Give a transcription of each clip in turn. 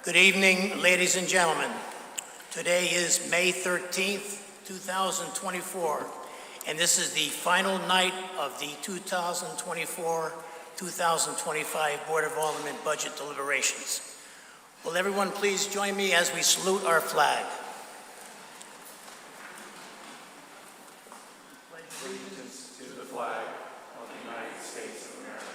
Good evening, ladies and gentlemen. Today is May 13th, 2024, and this is the final night of the 2024-2025 Board of Aldermen budget deliberations. Will everyone please join me as we salute our flag? Allegiance to the flag of the United States of America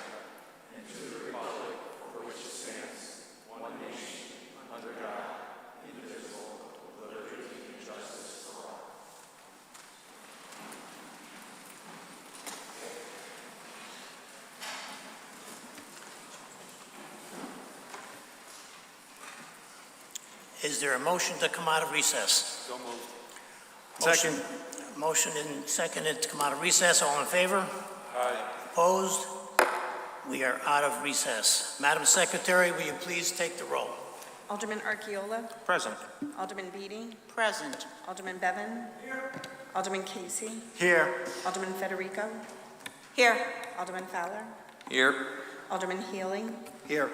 and to the republic for which it stands, one nation, under God, indivisible, with liberty and justice for all. Is there a motion to come out of recess? So moved. Motion and seconded to come out of recess. All in favor? Aye. Opposed? We are out of recess. Madam Secretary, will you please take the roll? Alderman Archiola. Present. Alderman Beatty. Present. Alderman Bevan. Here. Alderman Casey. Here. Alderman Federico. Here. Alderman Fowler. Here. Alderman Healy. Here.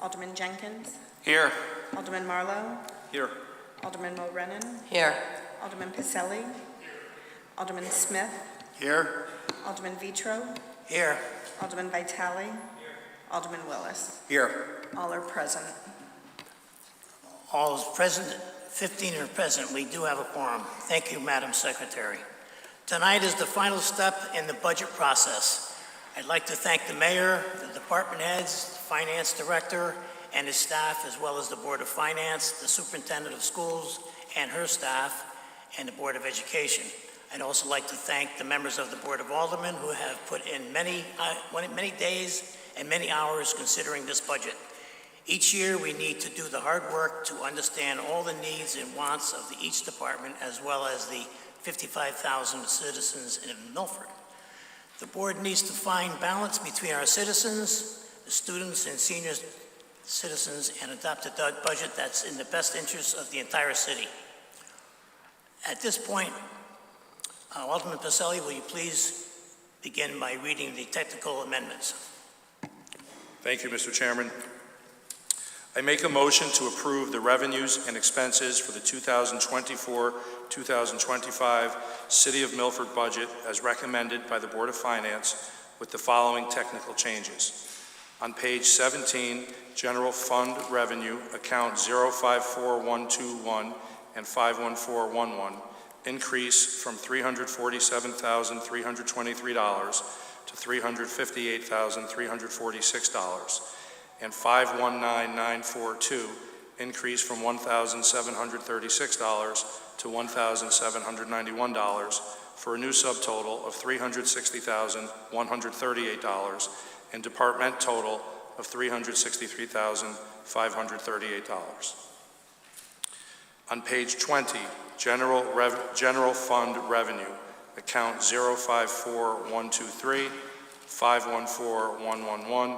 Alderman Jenkins. Here. Alderman Marlowe. Here. Alderman Mulrennan. Here. Alderman Pacelli. Alderman Smith. Here. Alderman Vitro. Here. Alderman Vitale. Alderman Willis. Here. All are present. All is present, 15 are present. We do have a quorum. Thank you, Madam Secretary. Tonight is the final step in the budget process. I'd like to thank the mayor, the department heads, the finance director, and his staff, as well as the Board of Finance, the superintendent of schools and her staff, and the Board of Education. I'd also like to thank the members of the Board of Aldermen who have put in many days and many hours considering this budget. Each year, we need to do the hard work to understand all the needs and wants of each department, as well as the 55,000 citizens in Milford. The board needs to find balance between our citizens, the students and senior citizens, and adopt a budget that's in the best interest of the entire city. At this point, Alderman Pacelli, will you please begin by reading the technical amendments? Thank you, Mr. Chairman. I make a motion to approve the revenues and expenses for the 2024-2025 City of Milford budget as recommended by the Board of Finance with the following technical changes. On page 17, General Fund Revenue, account 054121 and 51411, increase from $347,323 to $358,346. And 519942 increase from $1,736 to $1,791 for a new subtotal of $360,138 and department total of $363,538. On page 20, General Fund Revenue, account 054123 514111,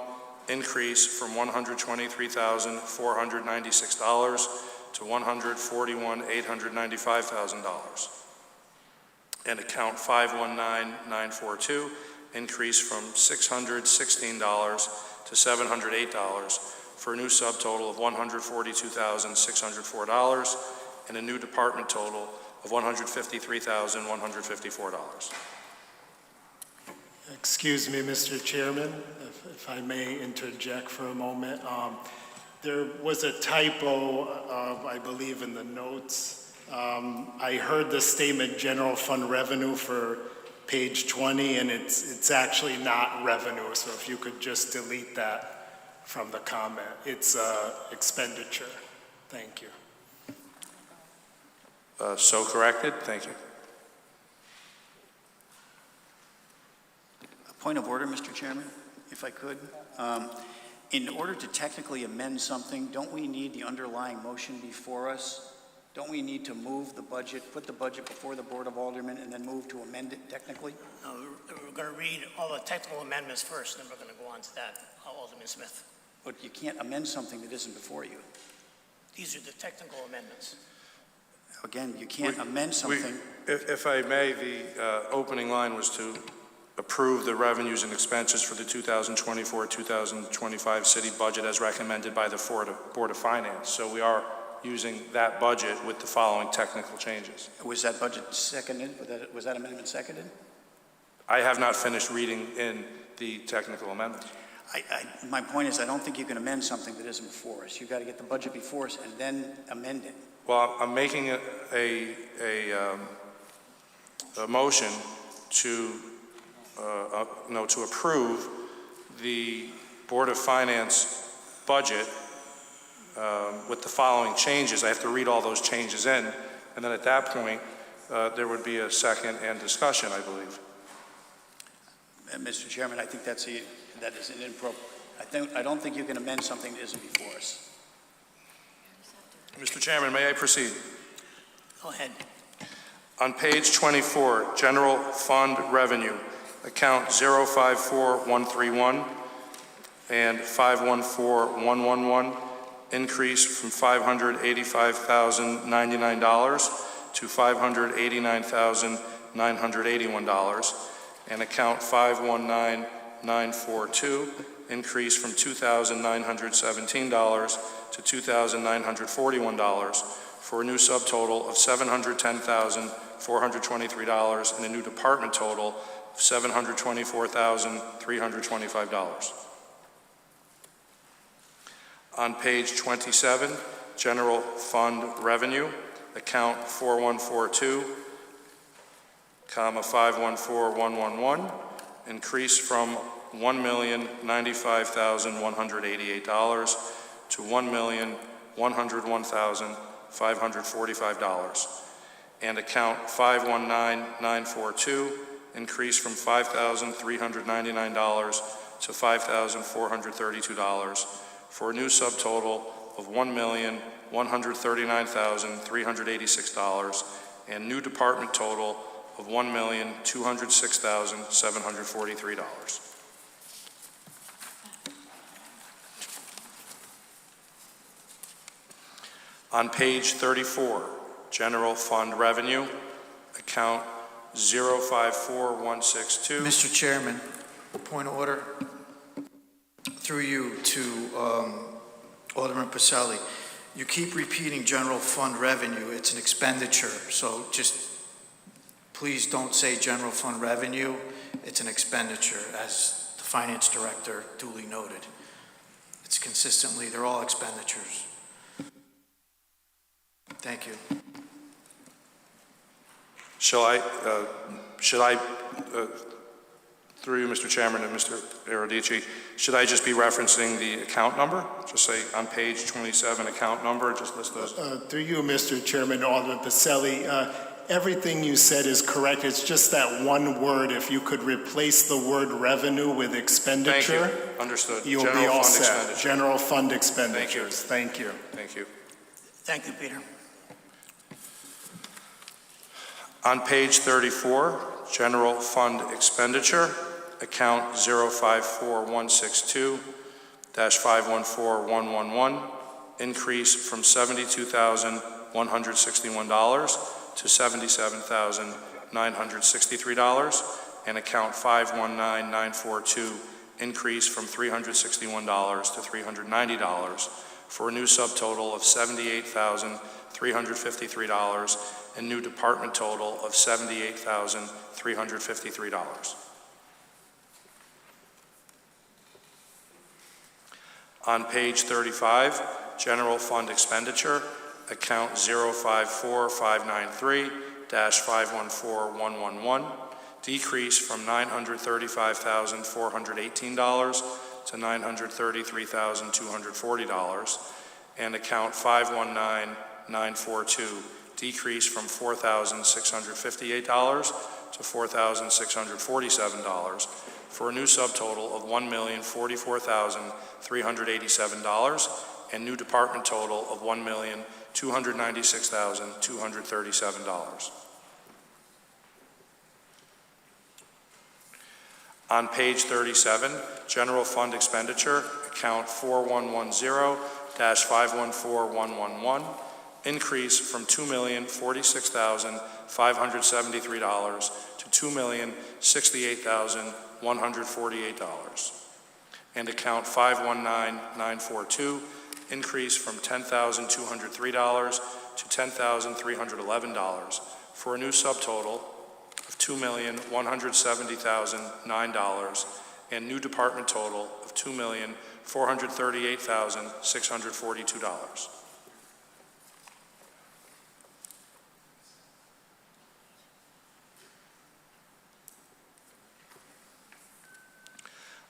increase from $123,496 to $141,895,000. And account 519942, increase from $616 to $708 for a new subtotal of $142,604 and a new department total of $153,154. Excuse me, Mr. Chairman, if I may interject for a moment. There was a typo, I believe, in the notes. I heard the statement general fund revenue for page 20, and it's actually not revenue, so if you could just delete that from the comment. It's expenditure. Thank you. So corrected. Thank you. Point of order, Mr. Chairman, if I could. In order to technically amend something, don't we need the underlying motion before us? Don't we need to move the budget, put the budget before the Board of Aldermen, and then move to amend it technically? We're going to read all the technical amendments first, then we're going to go on to that, Alderman Smith. But you can't amend something that isn't before you. These are the technical amendments. Again, you can't amend something. If I may, the opening line was to approve the revenues and expenses for the 2024-2025 city budget as recommended by the Board of Finance. So we are using that budget with the following technical changes. Was that budget seconded? Was that amendment seconded? I have not finished reading in the technical amendment. My point is, I don't think you can amend something that isn't before us. You've got to get the budget before us and then amend it. Well, I'm making a motion to to approve the Board of Finance budget with the following changes. I have to read all those changes in, and then at that point, there would be a second and discussion, I believe. Mr. Chairman, I think that is an inappropriate. I don't think you can amend something that isn't before us. Mr. Chairman, may I proceed? Go ahead. On page 24, General Fund Revenue, account 054131 and 514111, increase from $585,099 to $589,981, and account 519942, increase from $2,917 to $2,941, for a new subtotal of $710,423 and a new department total of $724,325. On page 27, General Fund Revenue, account 4142, 514111, increase from $1,095,188 to $1,101,545, and account 519942, increase from $5,399 to $5,432, for a new subtotal of $1,139,386 and new department total of $1,206,743. On page 34, General Fund Revenue, account 054162. Mr. Chairman, point of order. Through you to Alderman Pacelli. You keep repeating general fund revenue. It's an expenditure. So just please don't say general fund revenue. It's an expenditure, as the finance director duly noted. It's consistently, they're all expenditures. Thank you. Should I, through you, Mr. Chairman and Mr. Erodici, should I just be referencing the account number? Just say on page 27, account number, just list those. Through you, Mr. Chairman, Alderman Pacelli, everything you said is correct. It's just that one word. If you could replace the word revenue with expenditure, Thank you. Understood. You'll General be all fund set. expenditure. General fund expenditures. Thank you. Thank you. Thank you, Peter. On page 34, General Fund Expenditure, account 054162-514111, increase from $72,161 to $77,963, and account 519942, increase from $361 to $390, for a new subtotal of $78,353 and new department total of $78,353. On page 35, General Fund Expenditure, account 054593-514111, decrease from $935,418 to $933,240, and account 519942, decrease from $4,658 to $4,647, for a new subtotal of $1,044,387 and new department total of $1,296,237. On page 37, General Fund Expenditure, account 4110-514111, increase from $2,046,573 to $2,068,148. And account 519942, increase from $10,203 to $10,311 for a new subtotal of $2,170,009 and new department total of $2,438,642.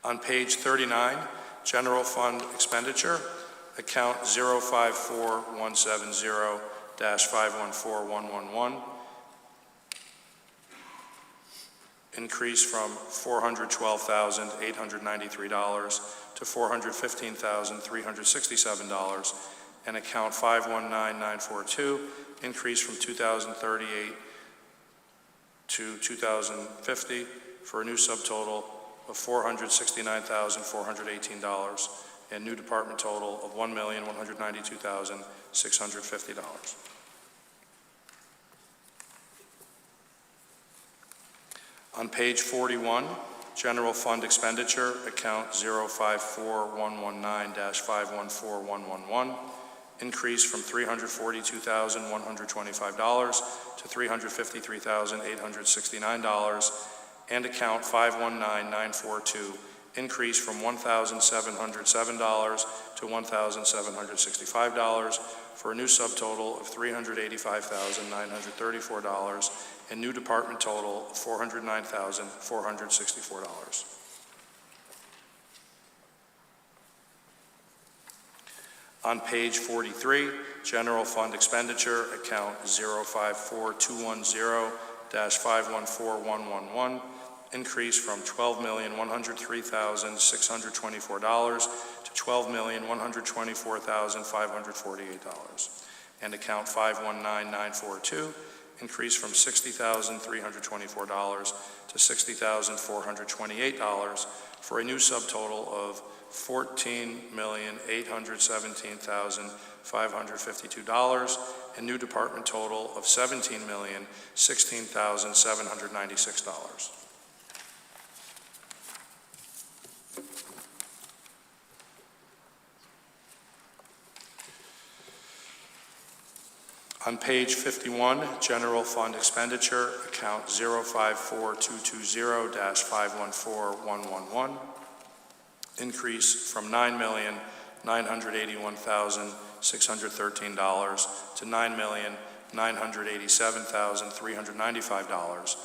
On page 39, General Fund Expenditure, account 054170-514111, increase from $412,893 to $415,367, and account 519942, increase from $2,038 to $2,050 for a new subtotal of $469,418 and new department total of $1,192,650. On page 41, General Fund Expenditure, account 054119-514111, increase from $342,125 to $353,869, and account 519942, increase from $1,707 to $1,765 for a new subtotal of $385,934 and new department total of $409,464. On page 43, General Fund Expenditure, account 054210-514111, increase from $12,103,624 to $12,124,548. And account 519942, increase from $60,324 to $60,428 for a new subtotal of $14,817,552 and new department total of $17,016,796. On page 51, General Fund Expenditure, account 054220-514111, increase from $9,981,613 to $9,987,395,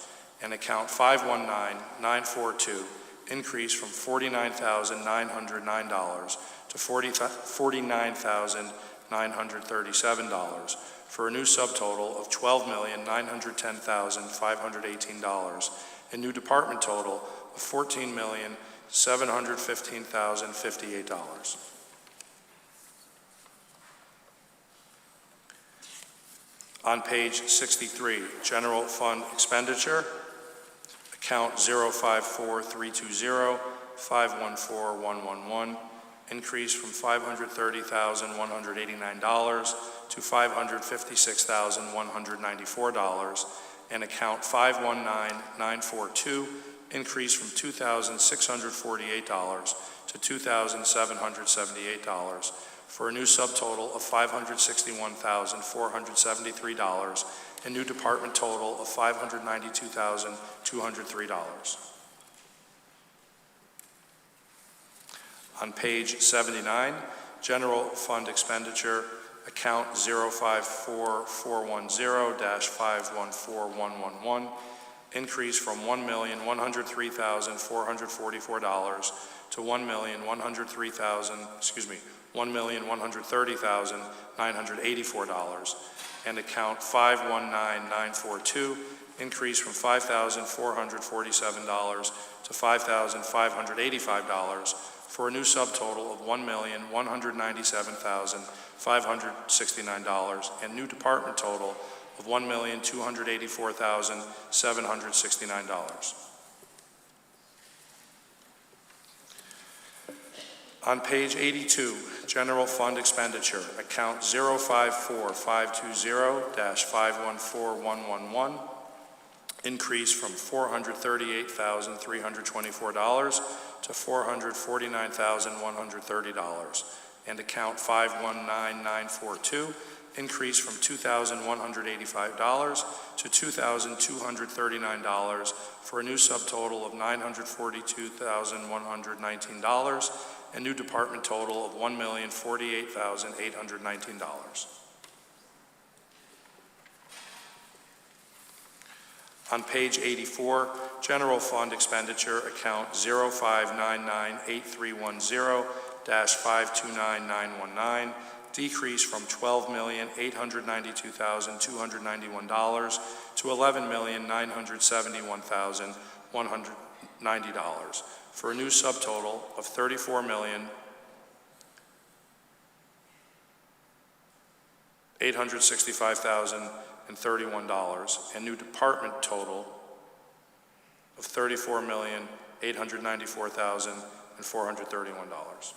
and account 519942, increase from $49,909 to $49,937 for a new subtotal of $12,910,518 and new department total of $14,715,058. On page 63, General Fund Expenditure, account 054320-514111, increase from $530,189 to $556,194, and account 519942, increase from $2,648 to $2,778 for a new subtotal of $561,473 and new department total of $592,203. On page 79, General Fund Expenditure, account 054410-514111, increase from $1,103,444 to $1,130,984, and account 519942, increase from $5,447 to $5,585 for a new subtotal of $1,197,569 and new department total of $1,284,769. On page 82, General Fund Expenditure, account 054520-514111, increase from $438,324 to $449,130. And account 519942, increase from $2,185 to $2,239 for a new subtotal of $942,119, and new department total of $1,048,819. On page 84, General Fund Expenditure, account 05998310-529919, decrease from $12,892,291 to $11,971,190 for a new subtotal of $34,865,031 and new department total of $34,894,431.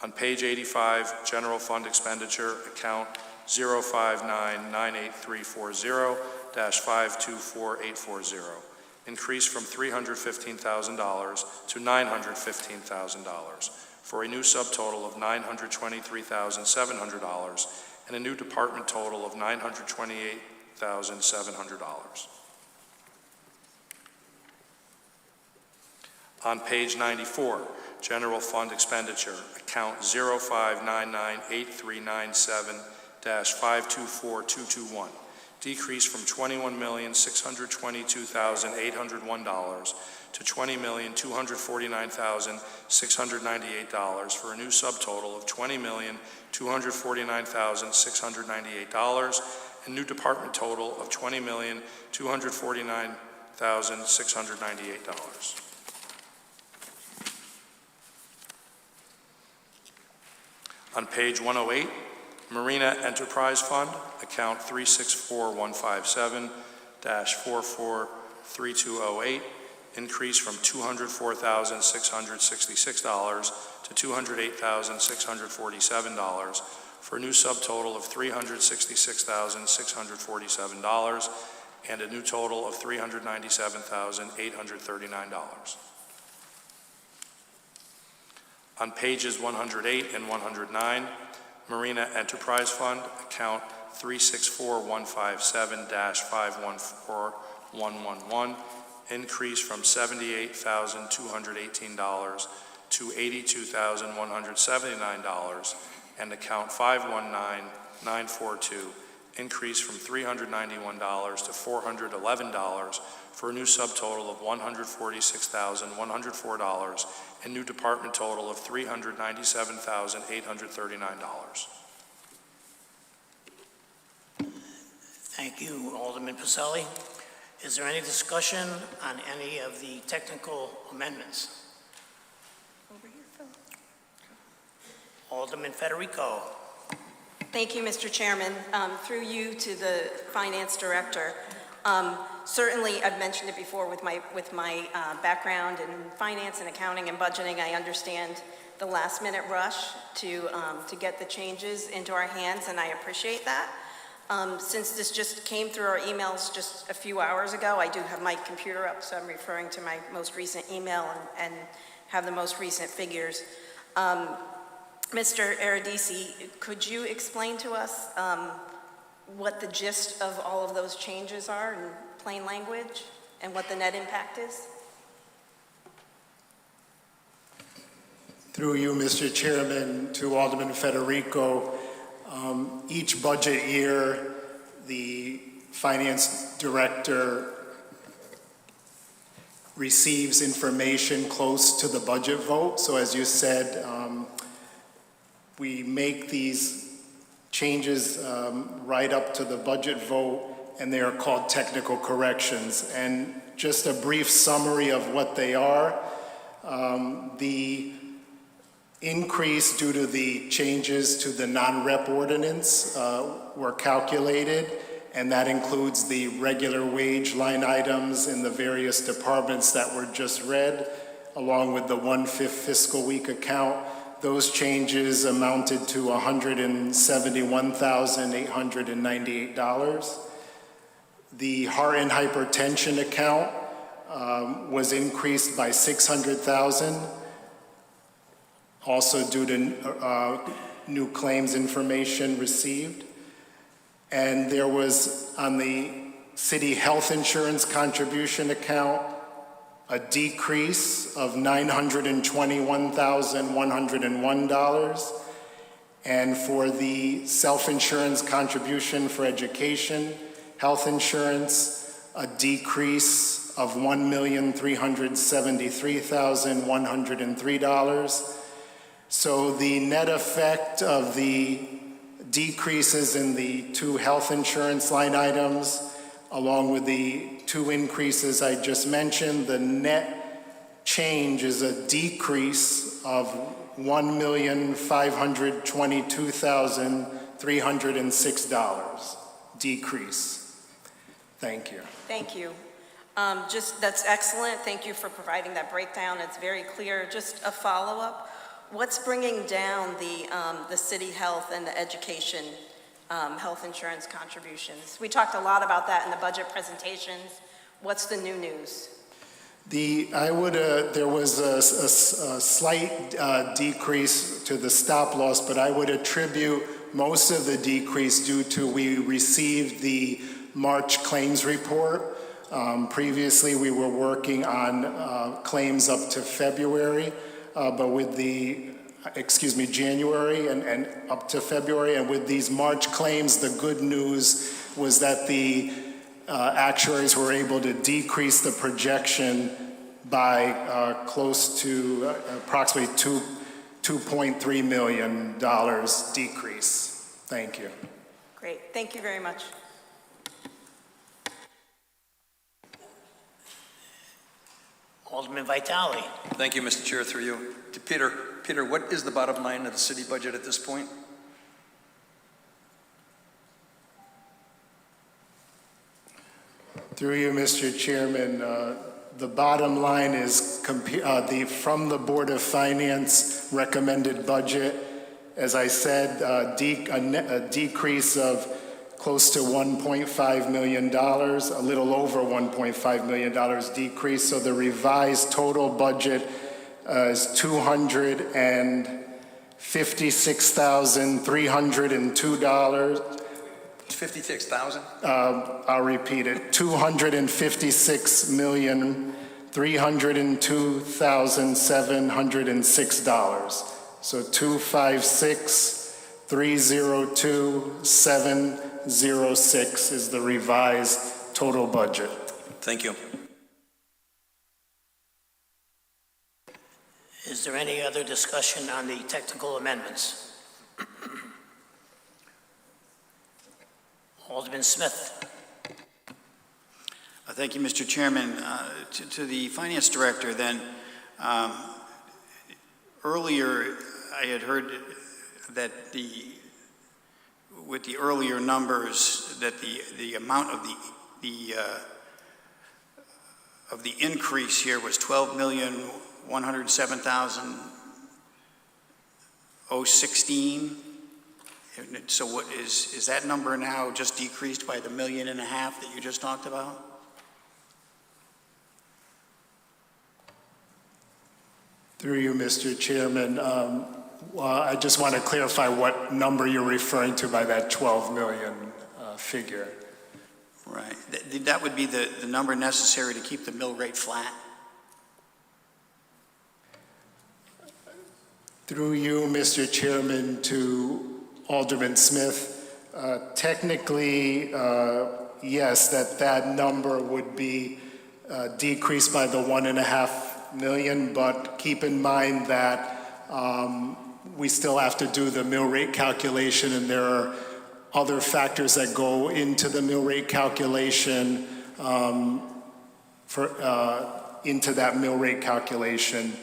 On page 85, General Fund Expenditure, account 05998340-524840, increase from $315,000 to $915,000 for a new subtotal of $923,700 and a new department total of $928,700. On page 94, General Fund Expenditure, account 05998397-524221, decrease from $21,622,801 to $20,249,698 for a new subtotal of $20,249,698 and new department total of $20,249,698. On page 108, Marina Enterprise Fund, account 364157-443208, increase from $204,666 to $208,647 for a new subtotal of $366,647 and a new total of $397,839. On pages 108 and 109, Marina Enterprise Fund, account 364157-514111, increase from $78,218 to $82,179, and account 519942, increase from $391 to $411 for a new subtotal of $146,104 and new department total of $397,839. Thank you, Alderman Pacelli. Is there any discussion on any of the technical amendments? Over here, Phil. Alderman Federico. Thank you, Mr. Chairman. Through you to the Finance Director. Certainly, I've mentioned it before with my background in finance and accounting and budgeting. I understand the last-minute rush to get the changes into our hands, and I appreciate that. Since this just came through our emails just a few hours ago, I do have my computer up, so I'm referring to my most recent email and have the most recent figures. Mr. Eridisi, could you explain to us what the gist of all of those changes are in plain language and what the net impact is? Through you, Mr. Chairman, to Alderman Federico, each budget year, the Finance Director receives information close to the budget vote. So as you said, we make these changes right up to the budget vote, and they are called technical corrections. And just a brief summary of what they are. The increase due to the changes to the non-rep ordinance were calculated, and that includes the regular wage line items in the various departments that were just read, along with the 1/5 fiscal week account. Those changes amounted to $171,898. The heart and hypertension account was increased by $600,000, also due to new claims information received. And there was, on the city health insurance contribution account, a decrease of $921,101. And for the self-insurance contribution for education, health insurance, a decrease of $1,373,103. So the net effect of the decreases in the two health insurance line items, along with the two increases I just mentioned, the net change is a decrease of $1,522,306. Decrease. Thank you. Thank you. That's excellent. Thank you for providing that breakdown. It's very clear. Just a follow-up. What's bringing down the city health and the education health insurance contributions? We talked a lot about that in the budget presentations. What's the new news? There was a slight decrease to the stop loss, but I would attribute most of the decrease due to we received the March claims report. Previously, we were working on claims up to February, but with January and up to February, and with these March claims, the good news was that the actuaries were able to decrease the projection by close to approximately $2.3 million decrease. Thank you. Great. Thank you very much. Alderman Vitale. Thank you, Mr. Chair, through you. To Peter. Peter, what is the bottom line of the city budget at this point? Through you, Mr. Chairman, the bottom line is from the Board of Finance recommended budget, as I said, a decrease of close to $1.5 million, a little over $1.5 million decrease. So the revised total budget is $256,302. 56,000? I'll repeat it, $256,302,706. So 256,302,706 is the revised total budget. Thank you. Is there any other discussion on the technical amendments? Alderman Smith. Thank you, Mr. Chairman. To the Finance Director, then, earlier I had heard that with the earlier numbers, that the amount of the increase here was $12,107,016. So what is that number now just decreased by the $1.5 million that you just talked about? Through you, Mr. Chairman, I just want to clarify what number you're referring to by that 12 million figure. Right. That would be the number necessary to keep the mill rate flat? Through you, Mr. Chairman, to Alderman Smith, technically, yes, that number would be decreased by the $1.5 million, but keep in mind that we still have to do the mill rate calculation, and there are other factors that go into the mill rate calculation into that mill rate calculation,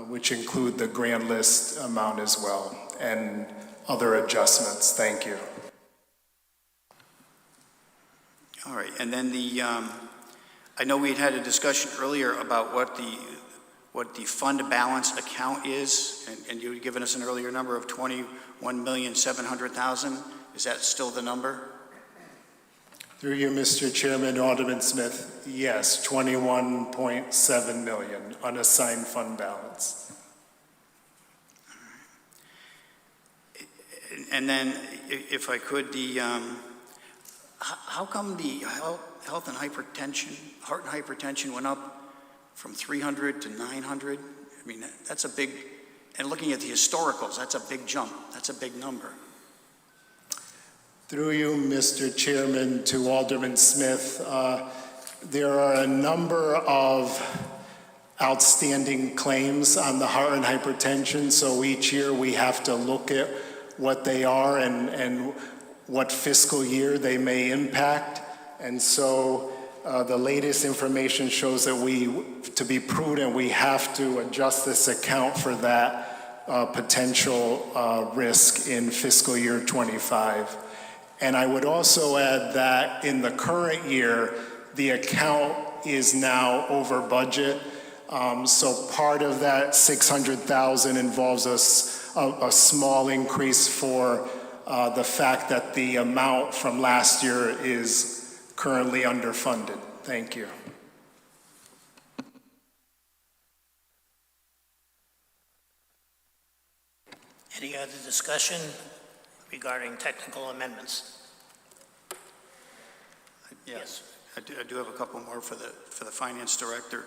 which include the grand list amount as well, and other adjustments. Thank you. All right, and then I know we had a discussion earlier about what the fund balance account is, and you had given us an earlier number of $21,700,000. Is that still the number? Through you, Mr. Chairman, Alderman Smith, yes, 21.7 million unassigned fund balance. And then, if I could, how come the heart and hypertension went up from 300 to 900? I mean, that's a big, and looking at the historicals, that's a big jump. That's a big number. Through you, Mr. Chairman, to Alderman Smith, there are a number of outstanding claims on the heart and hypertension, so each year we have to look at what they are and what fiscal year they may impact. And so the latest information shows that to be prudent, we have to adjust this account for that potential risk in fiscal year 25. And I would also add that in the current year, the account is now over budget. So part of that 600,000 involves a small increase for the fact that the amount from last year is currently underfunded. Thank you. Any other discussion regarding technical amendments? Yes, I do have a couple more for the finance director.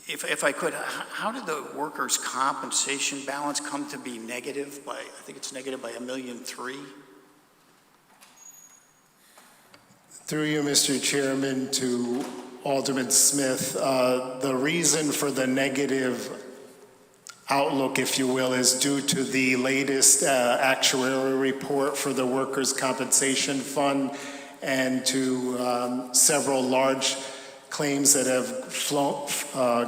If I could, how did the workers' compensation balance come to be negative by, I think it's negative by $1.3 million? Through you, Mr. Chairman, to Alderman Smith, the reason for the negative outlook, if you will, is due to the latest actuarial report for the Workers' Compensation Fund and to several large claims that have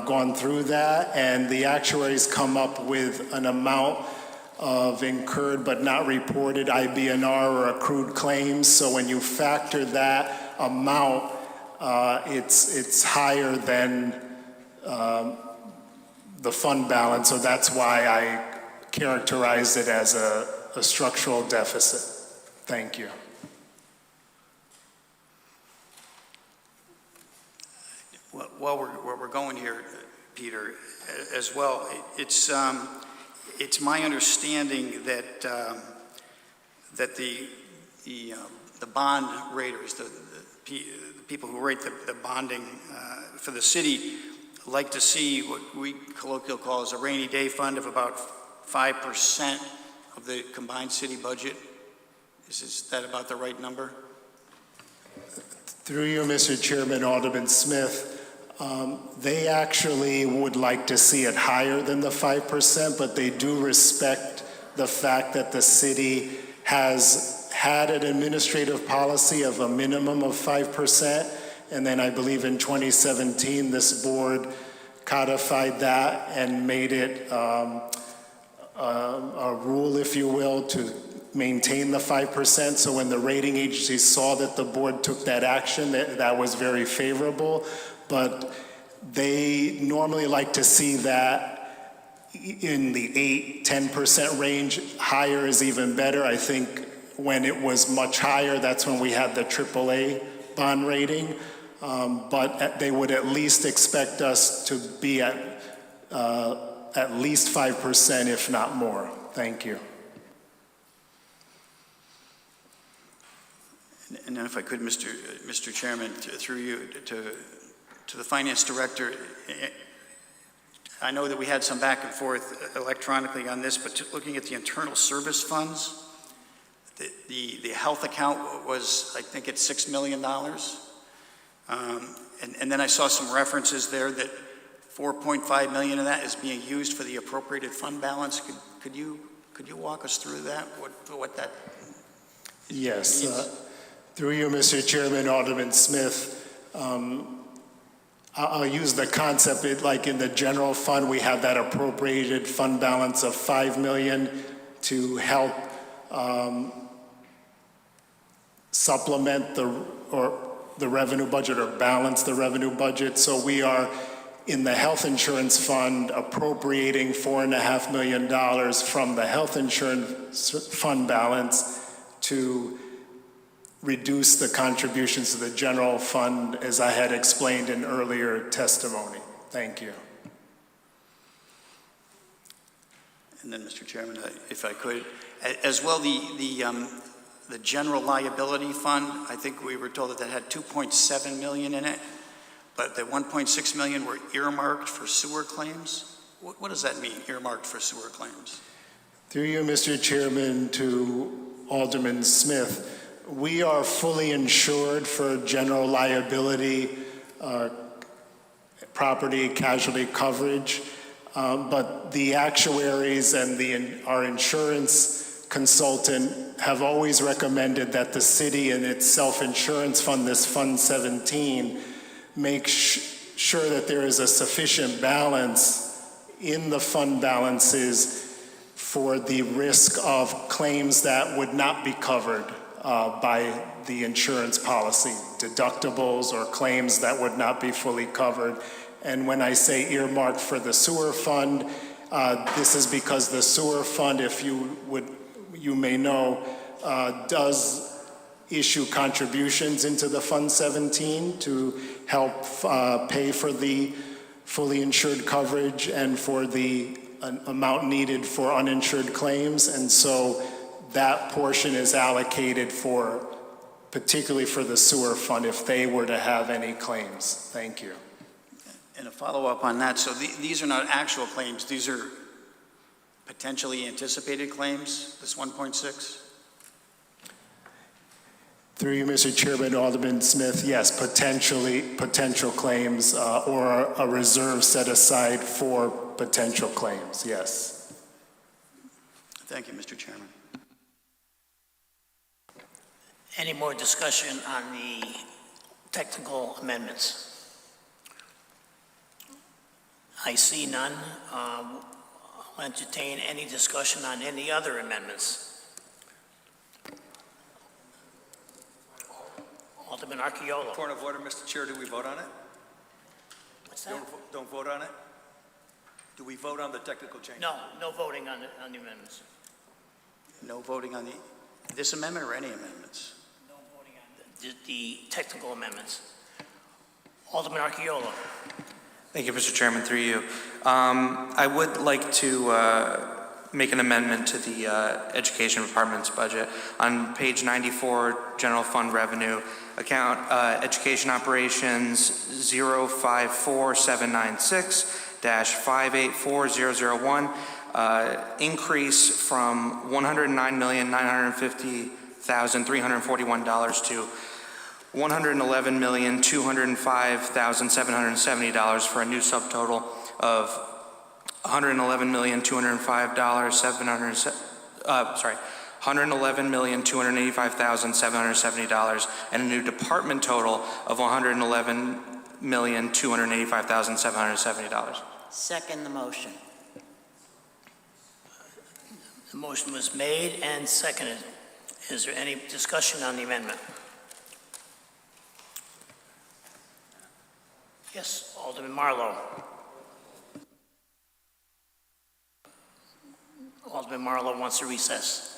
gone through that, and the actuaries come up with an amount of incurred but not reported IBNR or accrued claims. So when you factor that amount, it's higher than the fund balance, so that's why I characterize it as a structural deficit. Thank you. Well, where we're going here, Peter, as well, it's my understanding that the bond raters, the people who rate the bonding for the city, like to see what we colloquially call as a rainy day fund of about 5% of the combined city budget. Is that about the right number? Through you, Mr. Chairman, Alderman Smith, they actually would like to see it higher than the 5%, but they do respect the fact that the city has had an administrative policy of a minimum of 5%. And then I believe in 2017, this board codified that and made it a rule, if you will, to maintain the 5%. So when the rating agencies saw that the board took that action, that was very favorable. But they normally like to see that in the 8-10% range. Higher is even better. I think when it was much higher, that's when we had the AAA bond rating. But they would at least expect us to be at least 5%, if not more. Thank you. And then if I could, Mr. Chairman, through you to the finance director, I know that we had some back and forth electronically on this, but looking at the internal service funds, the health account was, I think it's $6 million. And then I saw some references there that 4.5 million of that is being used for the appropriated fund balance. Could you walk us through that? What that? Yes. Through you, Mr. Chairman, Alderman Smith, I'll use the concept, like in the general fund, we have that appropriated fund balance of 5 million to help supplement the revenue budget or balance the revenue budget. So we are in the health insurance fund appropriating $4.5 million from the health insurance fund balance to reduce the contributions to the general fund, as I had explained in earlier testimony. Thank you. And then, Mr. Chairman, if I could, as well, the general liability fund, I think we were told that that had 2.7 million in it, but the 1.6 million were earmarked for sewer claims. What does that mean, earmarked for sewer claims? Through you, Mr. Chairman, to Alderman Smith, we are fully insured for general liability, property casualty coverage, but the actuaries and our insurance consultant have always recommended that the city and its self-insurance fund, this Fund 17, make sure that there is a sufficient balance in the fund balances for the risk of claims that would not be covered by the insurance policy, deductibles or claims that would not be fully covered. And when I say earmarked for the sewer fund, this is because the sewer fund, if you may know, does issue contributions into the Fund 17 to help pay for the fully insured coverage and for the amount needed for uninsured claims. And so that portion is allocated for, particularly for the sewer fund, if they were to have any claims. Thank you. And a follow-up on that, so these are not actual claims, these are potentially anticipated claims, this 1.6? Through you, Mr. Chairman, Alderman Smith, yes, potential claims or a reserve set aside for potential claims, yes. Thank you, Mr. Chairman. Any more discussion on the technical amendments? I see none. I'll entertain any discussion on any other amendments. Alderman Archeolo. Point of order, Mr. Chair, do we vote on it? What's that? Don't vote on it? Do we vote on the technical change? No voting on the amendments. No voting on this amendment or any amendments? No voting on the technical amendments. Alderman Archeolo. Thank you, Mr. Chairman, through you. I would like to make an amendment to the Education Department's budget. On page 94, General Fund Revenue, account Education Operations 054796-584001, increase from $109,950,341 to $111,205,770 for a new subtotal of $111,285,770 and a new department total of $111,285,770. Second the motion. The motion was made and seconded. Is there any discussion on the amendment? Yes, Alderman Marlowe. Alderman Marlowe wants to recess.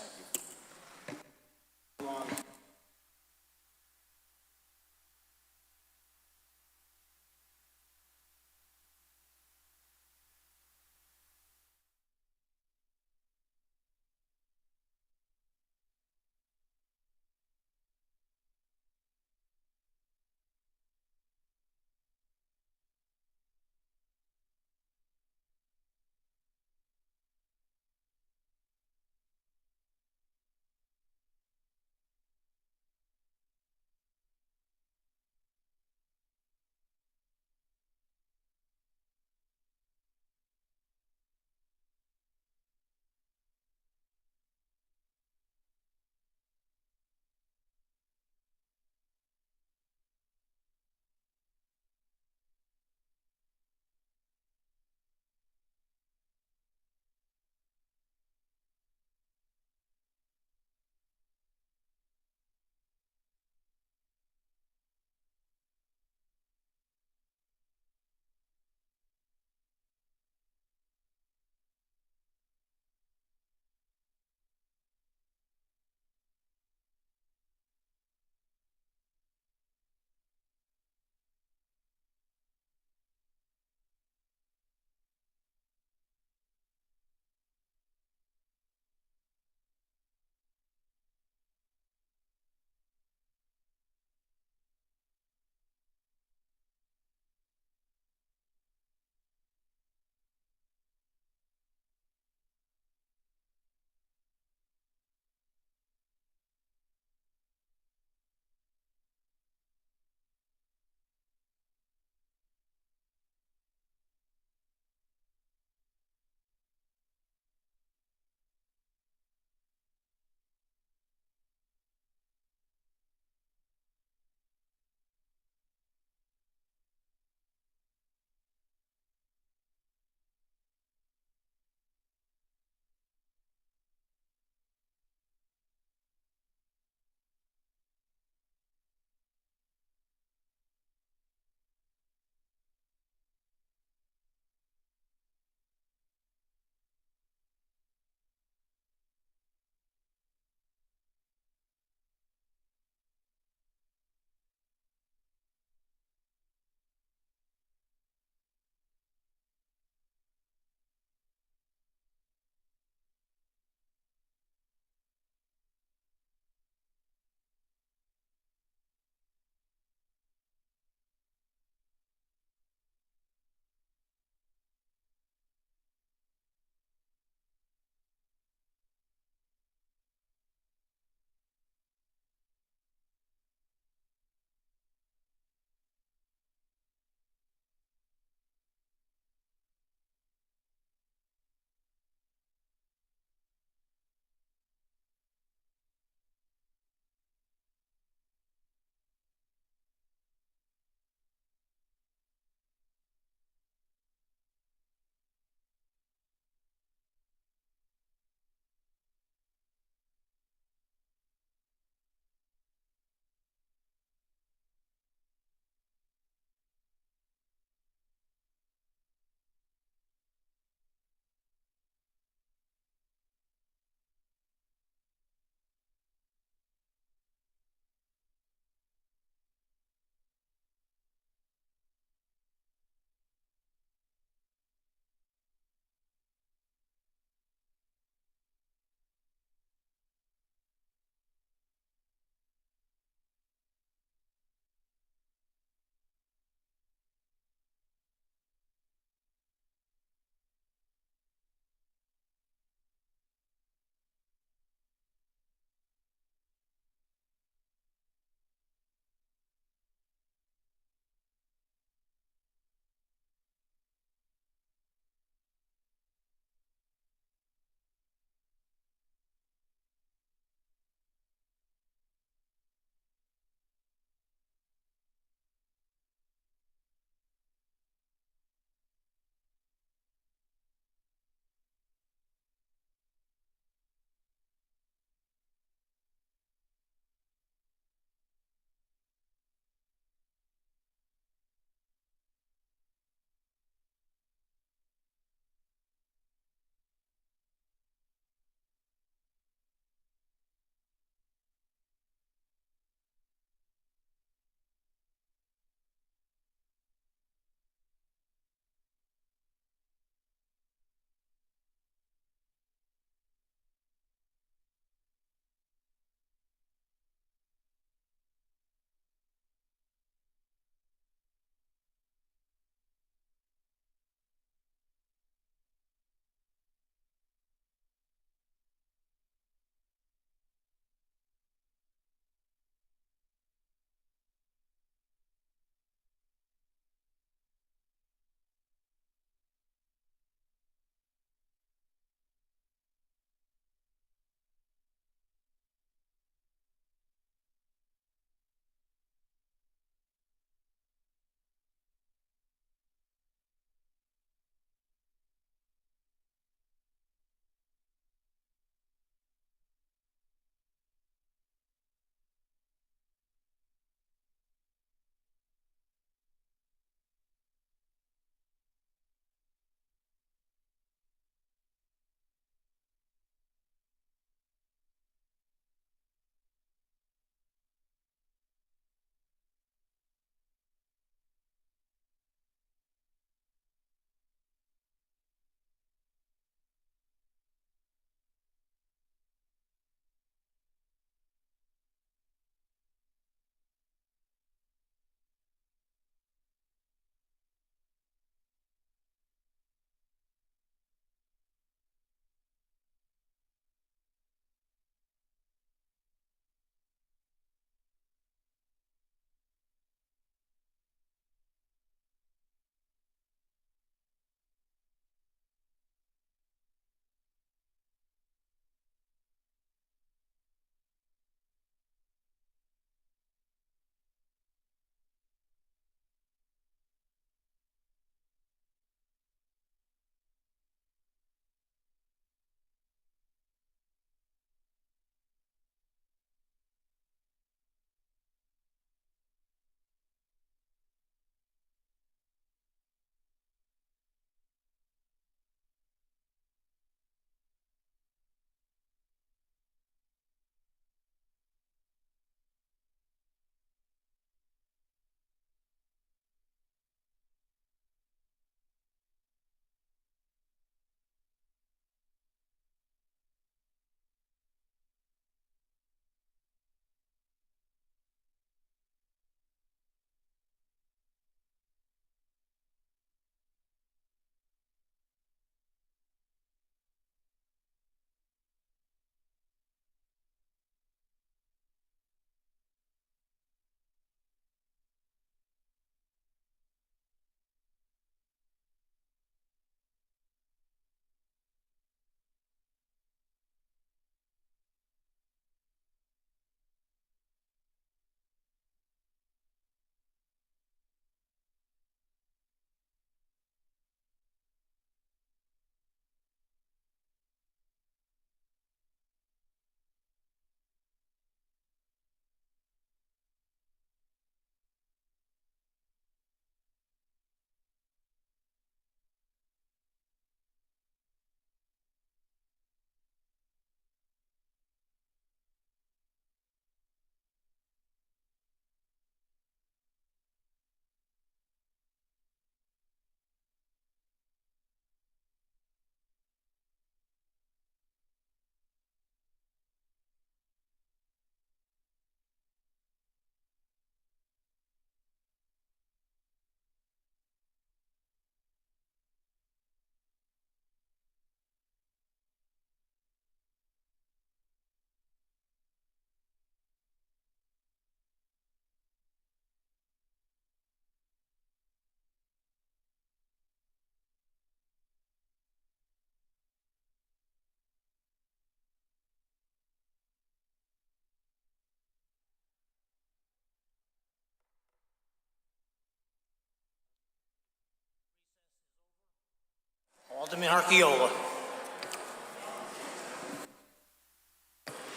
Alderman Archeola.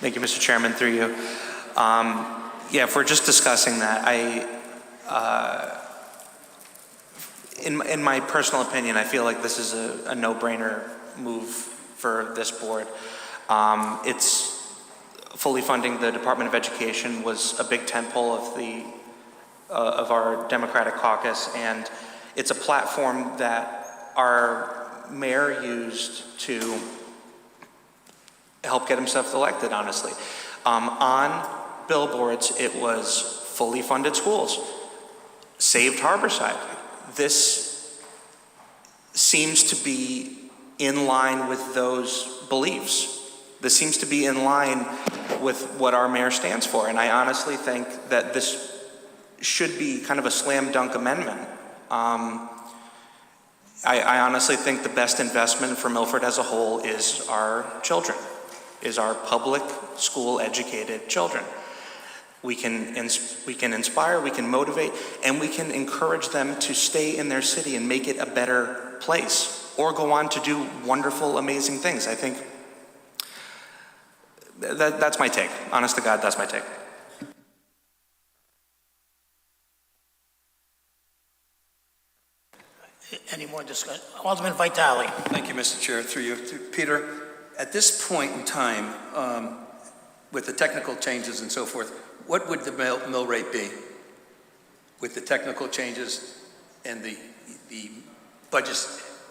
Thank you, Mr. Chairman, through you. Yeah, if we're just discussing that, in my personal opinion, I feel like this is a no-brainer move for this board. It's fully funding the Department of Education was a big tentpole of our Democratic caucus, and it's a platform that our mayor used to help get himself elected, honestly. On billboards, it was fully funded schools, saved Harborside. This seems to be in line with those beliefs. This seems to be in line with what our mayor stands for, and I honestly think that this should be kind of a slam dunk amendment. I honestly think the best investment for Milford as a whole is our children, is our public school educated children. We can inspire, we can motivate, and we can encourage them to stay in their city and make it a better place, or go on to do wonderful, amazing things. I think that's my take. Honest to God, that's my take. Any more discussion? Alderman Vitale. Thank you, Mr. Chair. Through you, Peter, at this point in time, with the technical changes and so forth, what would the mill rate be with the technical changes and the budget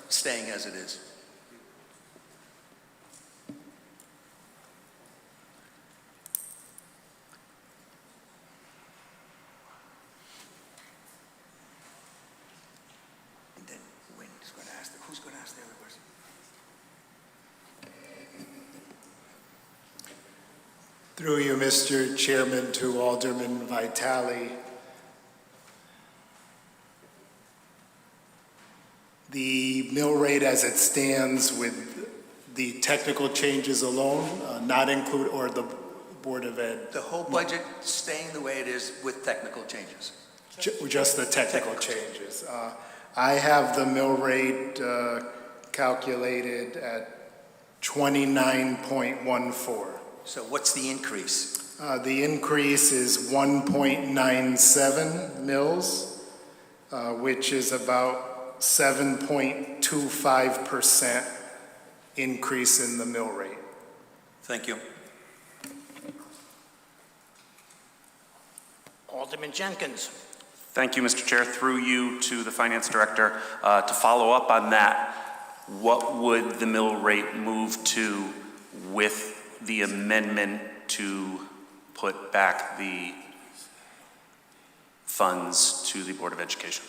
staying as it is? And then who's going to ask the other question? Through you, Mr. Chairman, to Alderman Vitale. The mill rate as it stands with the technical changes alone, not include, or the Board of Ed? The whole budget staying the way it is with technical changes? Just the technical changes. I have the mill rate calculated at 29.14. So what's the increase? The increase is 1.97 mils, which is about 7.25% increase in the mill rate. Thank you. Alderman Jenkins. Thank you, Mr. Chair. Through you to the Finance Director. To follow up on that, what would the mill rate move to with the amendment to put back the funds to the Board of Education?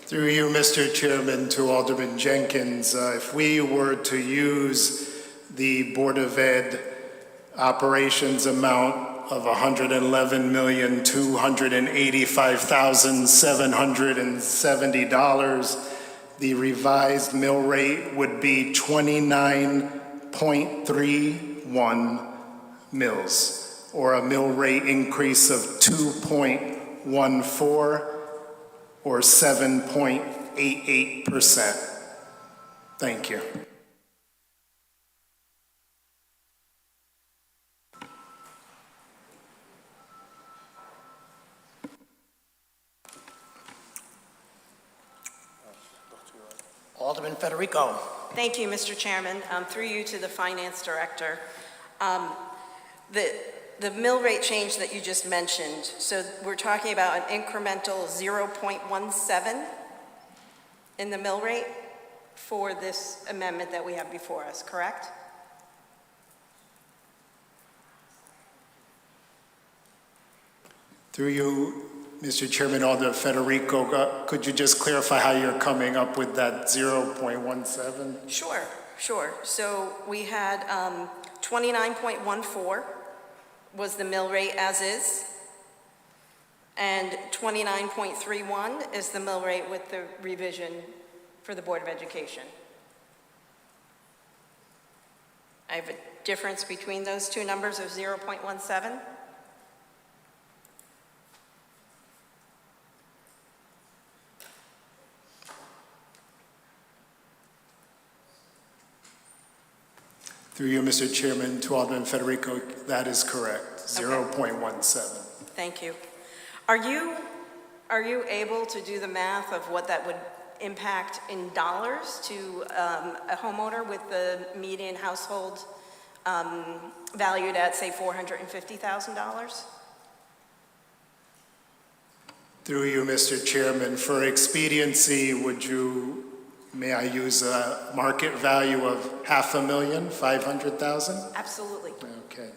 Through you, Mr. Chairman, to Alderman Jenkins, if we were to use the Board of Ed operations amount of $111,285,770, the revised mill rate would be 29.31 mils, or a mill rate increase of 2.14 or 7.88%. Thank you. Alderman Federico. Thank you, Mr. Chairman. Through you to the Finance Director. The mill rate change that you just mentioned, so we're talking about an incremental 0.17 in the mill rate for this amendment that we have before us, correct? Through you, Mr. Chairman, Alderman Federico, could you just clarify how you're coming up with that 0.17? Sure. So we had 29.14 was the mill rate as is, and 29.31 is the mill rate with the revision for the Board of Education. I have a difference between those two numbers of 0.17. Through you, Mr. Chairman, to Alderman Federico, that is correct, 0.17. Thank you. Are you able to do the math of what that would impact in dollars to a homeowner with the median household valued at, say, $450,000? Through you, Mr. Chairman, for expediency, may I use a market value of $500,000, 500,000? Absolutely. Okay.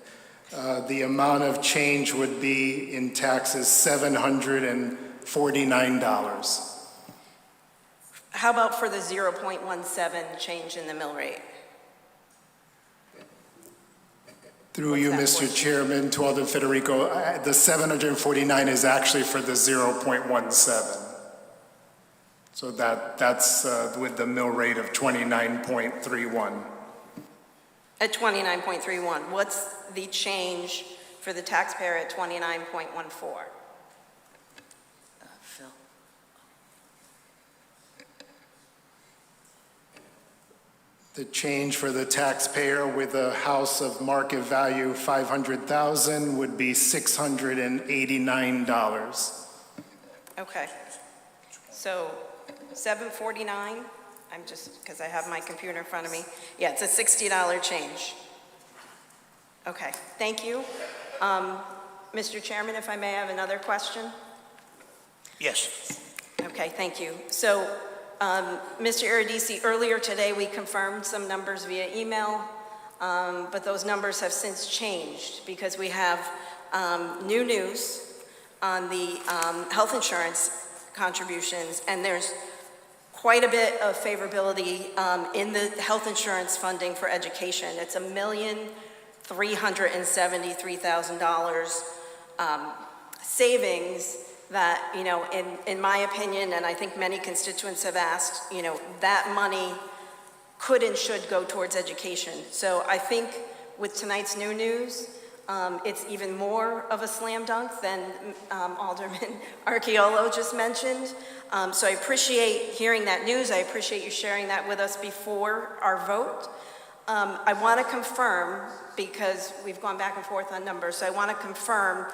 The amount of change would be in taxes $749. How about for the 0.17 change in the mill rate? Through you, What's that Mr. for? Chairman, to Alderman Federico, the 749 is actually for the 0.17. So that's with the mill rate of 29.31. At 29.31, what's the change for the taxpayer at 29.14? Phil? The change for the taxpayer with a house of market value 500,000 would be $689. Okay. So 749, I'm just, because I have my computer in front of me. Yeah, it's a $60 change. Okay, thank you. Mr. Chairman, if I may have another question? Yes. Okay, thank you. So, Mr. Iridisi, earlier today we confirmed some numbers via email, but those numbers have since changed because we have new news on the health insurance contributions, and there's quite a bit of favorability in the health insurance funding for education. It's $1,373,000 savings that, you know, in my opinion, and I think many constituents have asked, you know, that money could and should go towards education. So I think with tonight's new news, it's even more of a slam dunk than Alderman Archeolo just mentioned. So I appreciate hearing that news. I appreciate you sharing that with us before our vote. I want to confirm, because we've gone back and forth on numbers, so I want to confirm,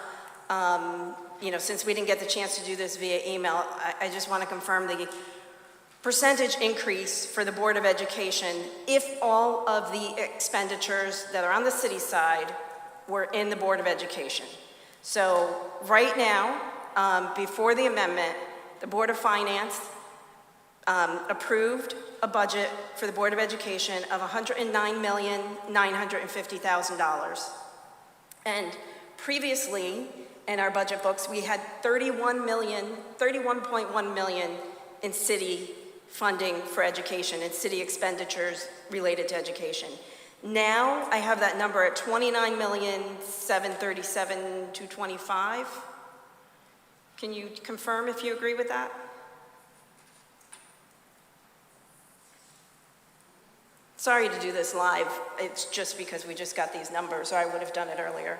you know, since we didn't get the chance to do this via email, I just want to confirm the percentage increase for the Board of Education if all of the expenditures that are on the city side were in the Board of Education. So right now, before the amendment, the Board of Finance approved a budget for the Board of Education of $109,950,000. And previously, in our budget books, we had $31.1 million in city funding for education and city expenditures related to education. Now, I have that number at $29,737,225. Can you confirm if you agree with that? Sorry to do this live. It's just because we just got these numbers, or I would have done it earlier.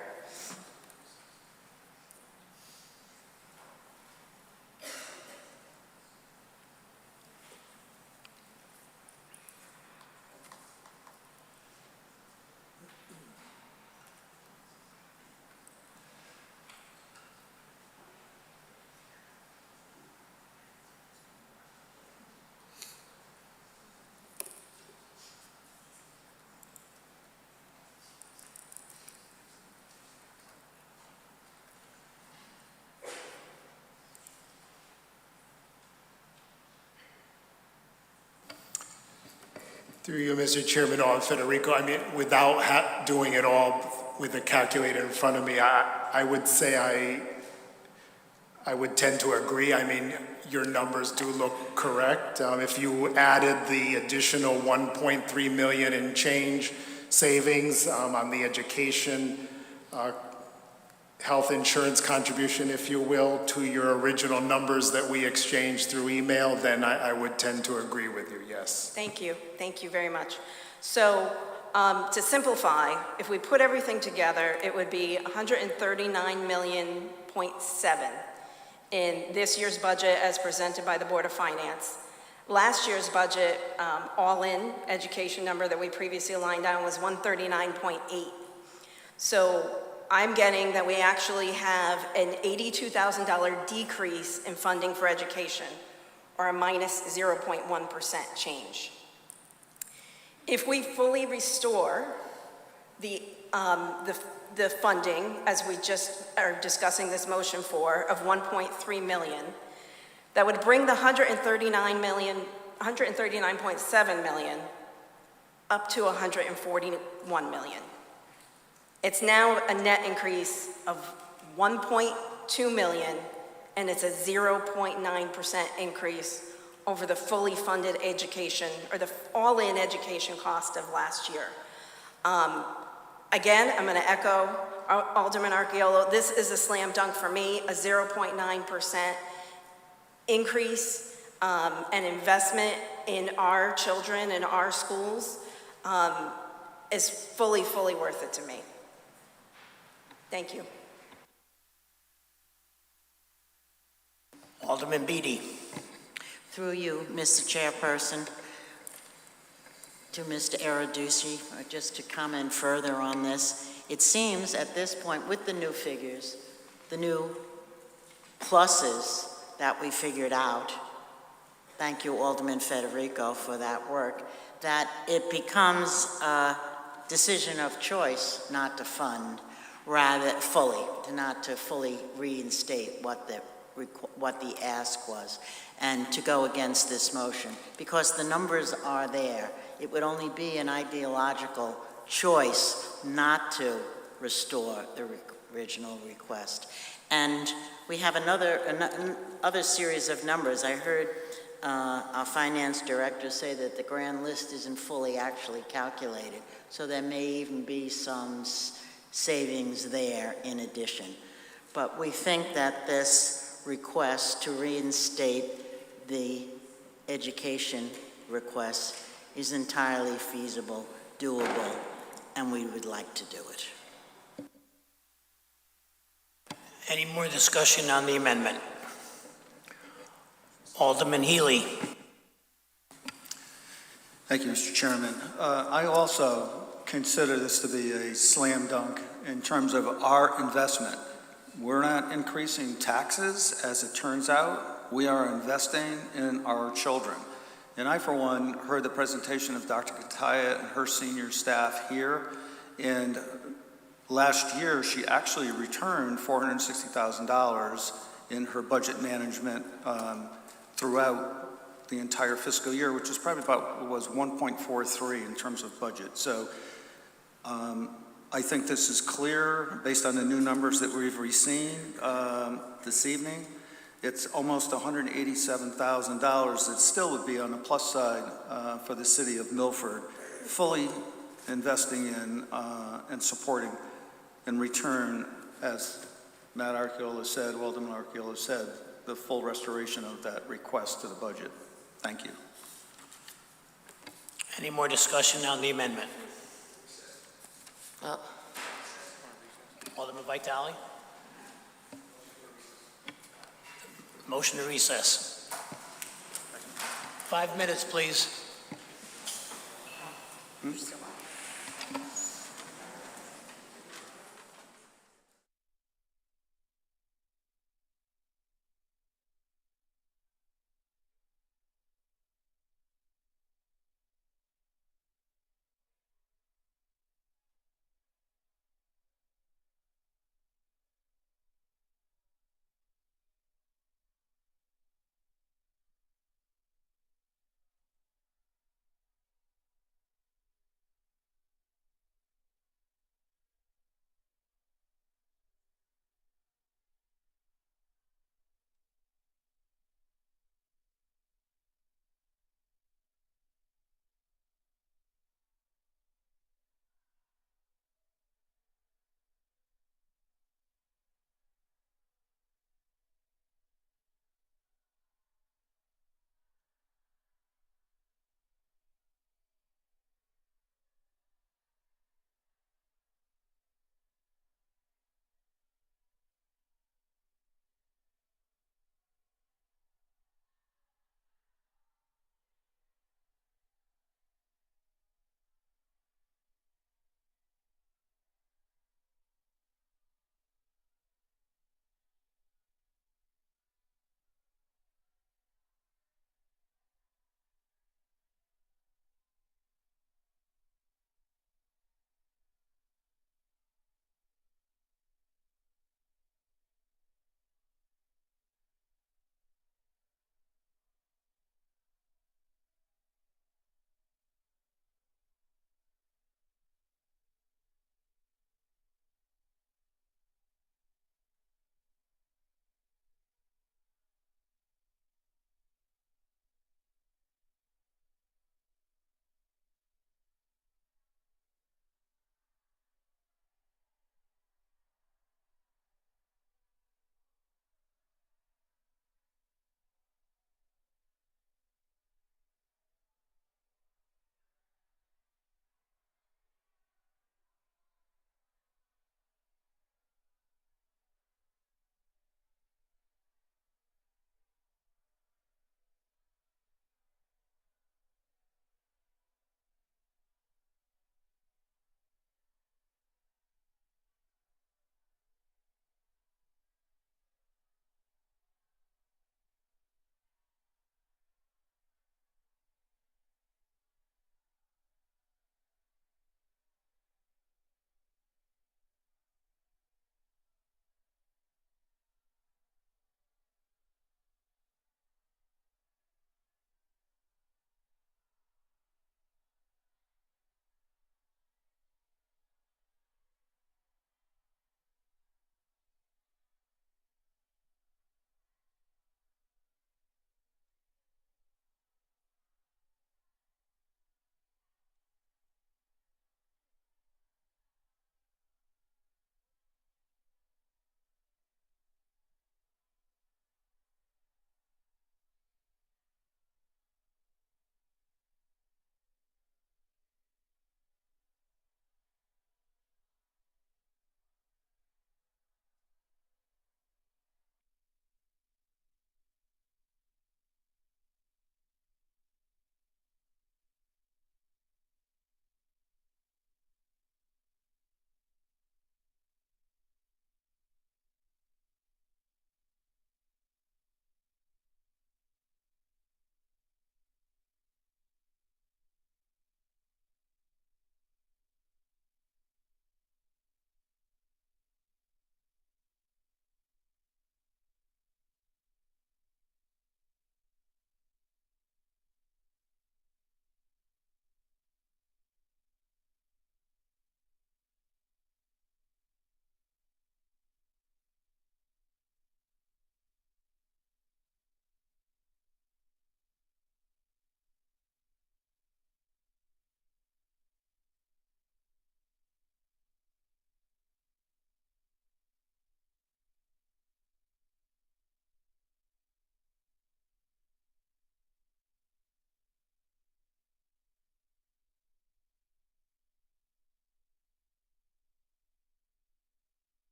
Through you, Mr. Chairman, Alderman Federico, I mean, without doing it all with a calculator in front of me, I would say I would tend to agree. I mean, your numbers do look correct. If you added the additional 1.3 million in change savings on the education, health insurance contribution, if you will, to your original numbers that we exchanged through email, then I would tend to agree with you, yes. Thank you. Thank you very much. So to simplify, if we put everything together, it would be 139.7 million in this year's budget as presented by the Board of Finance. Last year's budget, all-in education number that we previously aligned on was 139.8. So I'm getting that we actually have an $82,000 decrease in funding for education, or a minus 0.1% change. If we fully restore the funding, as we just are discussing this motion for, of 1.3 million, that would bring the 139.7 million up to 141 million. It's now a net increase of 1.2 million, and it's a 0.9% increase over the fully funded education, or the all-in education cost of last year. Again, I'm going to echo Alderman Archiolo. This is a slam dunk for me. A 0.9% increase and investment in our children and our schools is fully worth it to me. Thank you. Alderman Beatty. Through you, Mr. Chairperson, to Mr. Araducci, just to comment further on this. It seems at this point, with the new figures, the new pluses that we figured out, thank you, Alderman Federico, for that work, that it becomes a decision of choice not to fund, rather not to fully reinstate what the ask was, and to go against this motion, because the numbers are there. It would only be an ideological choice not to restore the original request. And we have another series of numbers. I heard our finance director say that the grand list isn't fully actually calculated, so there may even be some savings there in addition. But we think that this request to reinstate the education request is entirely feasible, doable, and we would like to do it. Any more discussion on the amendment? Alderman Healy. Thank you, Mr. Chairman. I also consider this to be a slam dunk in terms of our investment. We're not increasing taxes, as it turns out. We are investing in our children. And I, for one, heard the presentation of Dr. Kataya and her senior staff here. And last year, she actually returned $460,000 in her budget management throughout the entire fiscal year, which is probably was 1.43 in terms of budget. So I think this is clear based on the new numbers that we've received this evening. It's almost $187,000 that still would be on the plus side for the city of Milford, fully investing in and supporting in return, as Matt Archiola said, Alderman Archiola said, the full restoration of that request to the budget. Thank you. Any more discussion on the amendment? Alderman Vitale? Motion to recess. 5 minutes, please.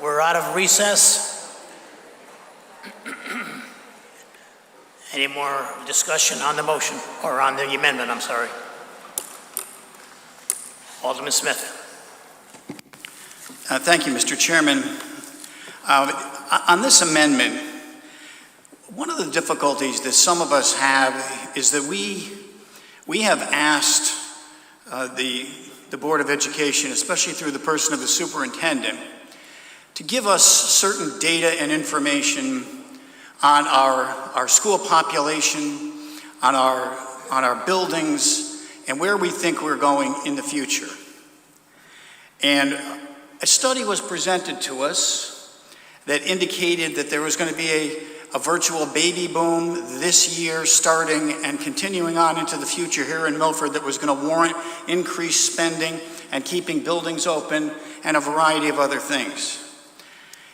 We're out of recess. Any more discussion on the motion, or on the amendment, I'm sorry? Alderman Smith. Thank you, Mr. Chairman. On this amendment, one of the difficulties that some of us have is that we have asked the Board of Education, especially through the person of the superintendent, to give us certain data and information on our school population, on our buildings, and where we think we're going in the future. And a study was presented to us that indicated that there was going to be a virtual baby boom this year, starting and continuing on into the future here in Milford, that was going to warrant increased spending and keeping buildings open and a variety of other things.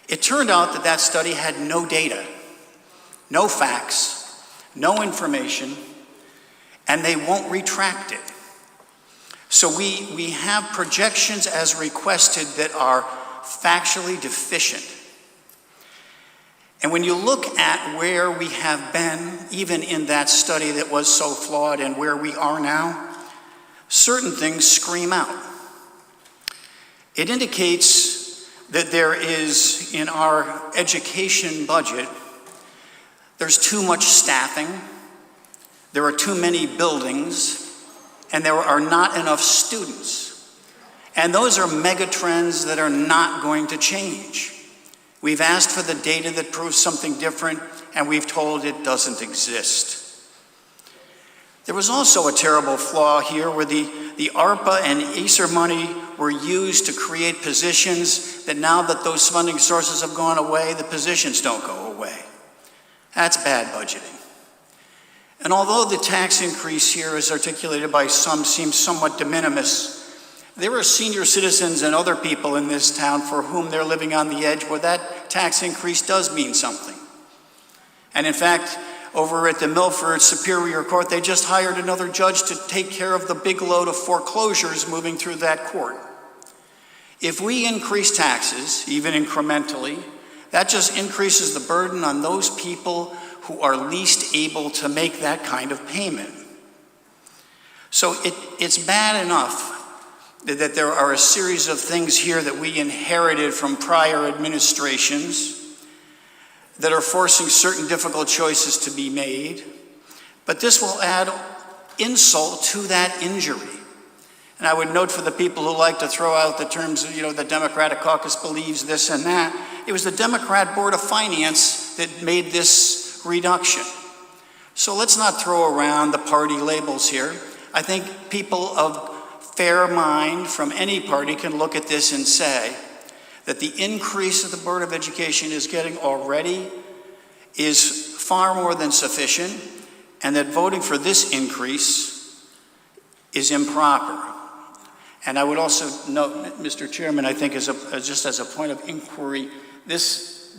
It turned out that that study had no data, no facts, no information, and they won't retract it. So we have projections as requested that are factually deficient. And when you look at where we have been, even in that study that was so flawed, and where we are now, certain things scream out. It indicates that there is, in our education budget, there's too much staffing, there are too many buildings, and there are not enough students. And those are mega trends that are not going to change. We've asked for the data that proves something different, and we've told it doesn't exist. There was also a terrible flaw here where the ARPA and ESSER money were used to create positions that, now that those funding sources have gone away, the positions don't go away. That's bad budgeting. And although the tax increase here, as articulated by some, seems somewhat de minimis, there are senior citizens and other people in this town for whom they're living on the edge where that tax increase does mean something. And in fact, over at the Milford Superior Court, they just hired another judge to take care of the big load of foreclosures moving through that court. If we increase taxes, even incrementally, that just increases the burden on those people who are least able to make that kind of payment. So it's bad enough that there are a series of things here that we inherited from prior administrations that are forcing certain difficult choices to be made, but this will add insult to that injury. And I would note, for the people who like to throw out the terms, the Democratic caucus believes this and that, it was the Democrat Board of Finance that made this reduction. So let's not throw around the party labels here. I think people of fair mind from any party can look at this and say that the increase that the Board of Education is getting already is far more than sufficient, and that voting for this increase is improper. And I would also note, Mr. Chairman, I think just as a point of inquiry,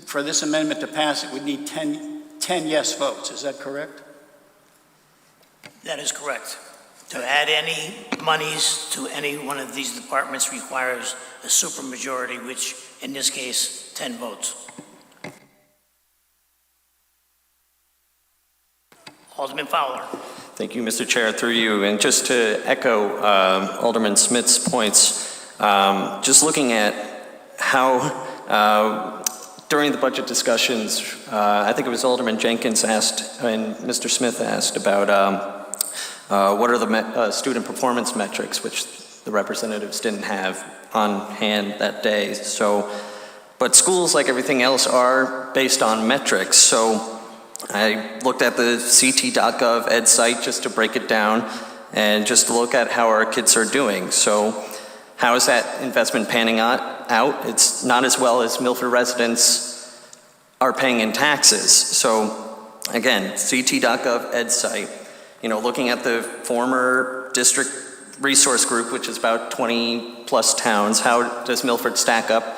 for this amendment to pass, it would need 10 yes votes. Is that correct? That is correct. To add any monies to any one of these departments requires a supermajority, which in this case, 10 votes. Alderman Fowler. Thank you, Mr. Chair, through you. And just to echo Alderman Smith's points, just looking at how during the budget discussions, I think it was Alderman Jenkins asked and Mr. Smith asked about what are the student performance metrics, which the representatives didn't have on hand that day. But schools, like everything else, are based on metrics. So I looked at the ct.gov ed site just to break it down and just to look at how our kids are doing. So how is that investment panning out? It's not as well as Milford residents are paying in taxes. So again, ct.gov ed site. Looking at the former district resource group, which is about 20 plus towns, how does Milford stack up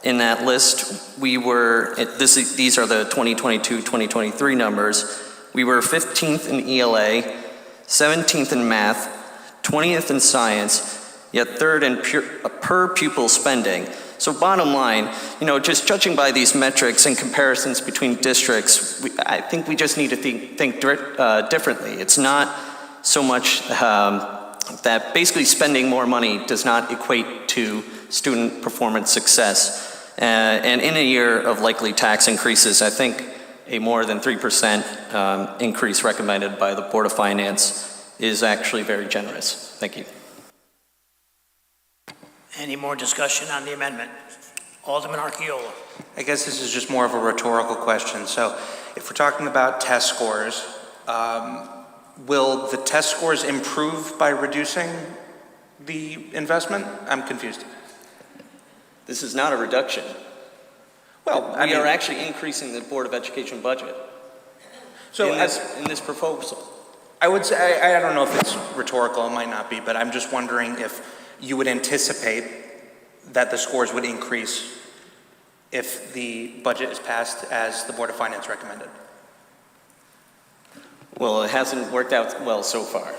in that list? These are the 2022-2023 numbers. We were 15th in ELA, 17th in math, 20th in science, yet third in per pupil spending. So bottom line, just judging by these metrics and comparisons between districts, I think we just need to think differently. It's not so much that basically spending more money does not equate to student performance success. And in a year of likely tax increases, I think a more than 3% increase recommended by the Board of Finance is actually very generous. Thank you. Any more discussion on the amendment? Alderman Archiola. I guess this is just more of a rhetorical question. So if we're talking about test scores, will the test scores improve by reducing the investment? I'm confused. This is not a reduction. Well, we are actually increasing the Board of Education budget so in this proposal. I would say, I don't know if it's rhetorical, it might not be, but I'm just wondering if you would anticipate that the scores would increase if the budget is passed as the Board of Finance recommended. Well, it hasn't worked out well so far.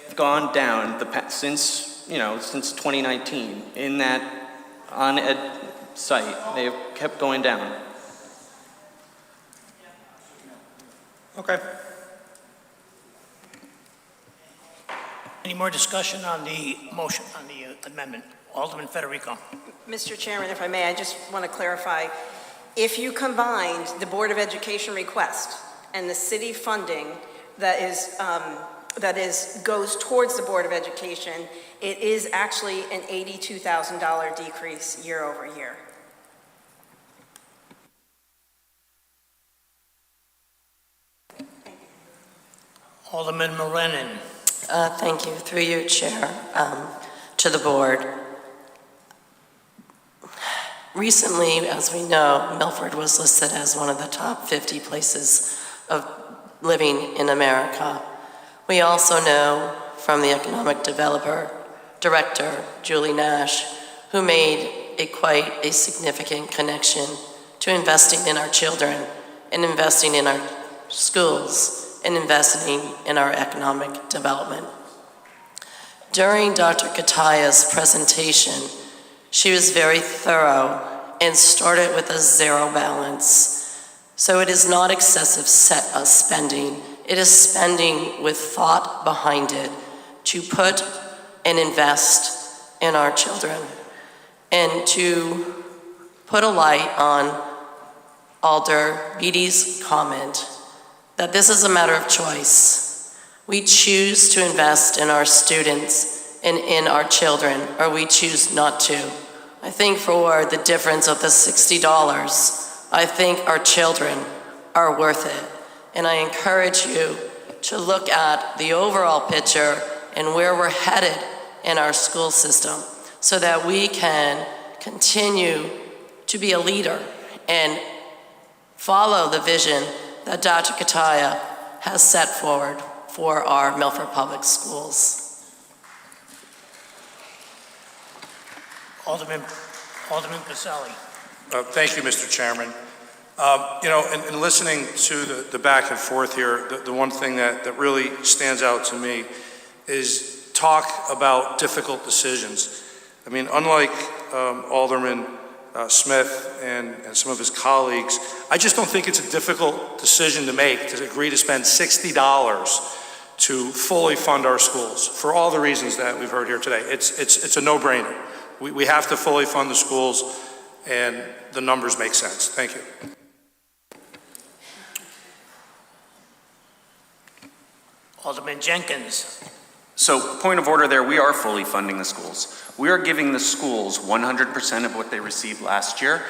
They've gone down since 2019 in that on-ed site. They've kept going down. Okay. Any more discussion on the motion, on the amendment? Alderman Federico. Mr. Chairman, if I may, I just want to clarify. If you combined the Board of Education request and the city funding that goes towards the Board of Education, it is actually an $82,000 decrease year over year. Alderman Morenin. Thank you. Through you, Chair, to the board. Recently, as we know, Milford was listed as one of the top 50 places of living in America. We also know from the economic director, Julie Nash, who made quite a significant connection to investing in our children and investing in our schools and investing in our economic development. During Dr. Kataya's presentation, she was very thorough and started with a zero balance. So it is not excessive spending. It is spending with thought behind it to put and invest in our children. And to put a light on Alder Beatty's comment that this is a matter of choice. We choose to invest in our students and in our children, or we choose not to. I think for the difference of the $60, I think our children are worth it. And I encourage you to look at the overall picture and where we're headed in our school system so that we can continue to be a leader and follow the vision that Dr. Kataya has set forward for our Milford Public Schools. Alderman Casali. Thank you, Mr. Chairman. In listening to the back and forth here, the one thing that really stands out to me is talk about difficult decisions. I mean, unlike Alderman Smith and some of his colleagues, I just don't think it's a difficult decision to make to agree to spend $60 to fully fund our schools for all the reasons that we've heard here today. It's a no-brainer. We have to fully fund the schools, and the numbers make sense. Thank you. Alderman Jenkins. So, point of order there, we are fully funding the schools. We are giving the schools 100% of what they received last year,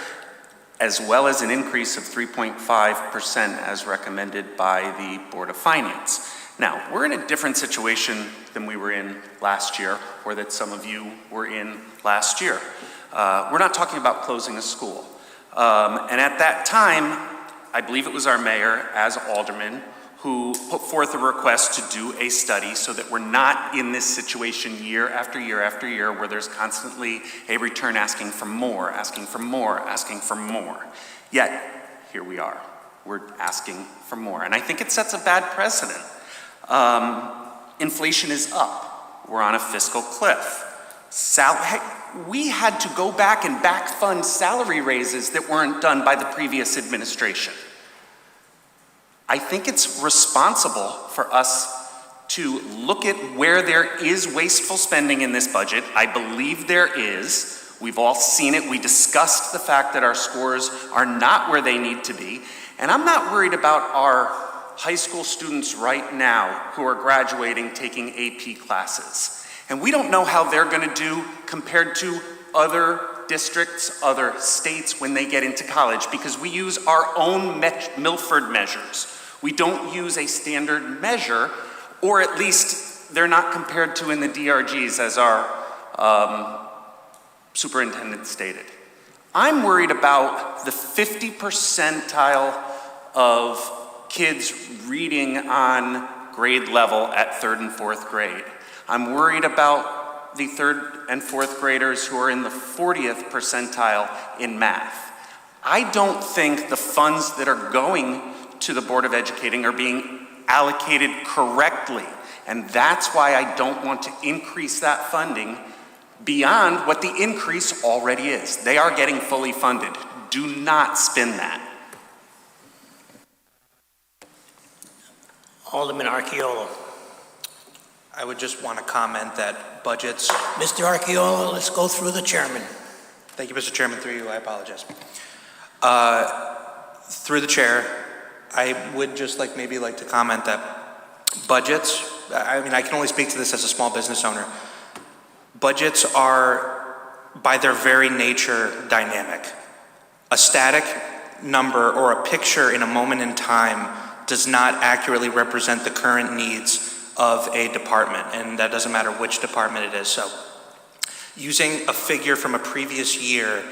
as well as an increase of 3.5% as recommended by the Board of Finance. Now, we're in a different situation than we were in last year, or that some of you were in last year. We're not talking about closing a school. And at that time, I believe it was our mayor, as alderman, who put forth a request to do a study so that we're not in this situation year after year after year where there's constantly a return asking for more, asking for more, asking for more. Yet, here we are. We're asking for more. And I think it sets a bad precedent. Inflation is up. We're on a fiscal cliff. we had to go back and back fund salary raises that weren't done by the previous administration. I think it's responsible for us to look at where there is wasteful spending in this budget. I believe there is. We've all seen it. We discussed the fact that our scores are not where they need to be. And I'm not worried about our high school students right now who are graduating taking AP classes. And we don't know how they're going to do compared to other districts, other states when they get into college, because we use our own Milford measures. We don't use a standard measure, or at least they're not compared to in the DRGs, as our superintendent stated. I'm worried about the 50 percentile of kids reading on grade level at 3rd and 4th grade. I'm worried about the 3rd and 4th graders who are in the 40th percentile in math. I don't think the funds that are going to the Board of Educating are being allocated correctly. And that's why I don't want to increase that funding beyond what the increase already is. They are getting fully funded. Do not spin that. Alderman Archeolo. I would just want to comment that budgets... Mr. Archeolo, let's go through the chairman. Thank you, Mr. Chairman. Through you, I apologize. Through the chair, I would just like to comment that budgets, I mean, I can only speak to this as a small business owner. Budgets are, by their very nature, dynamic. A static number or a picture in a moment in time does not accurately represent the current needs of a department, and that doesn't matter which department it is. So using a figure from a previous year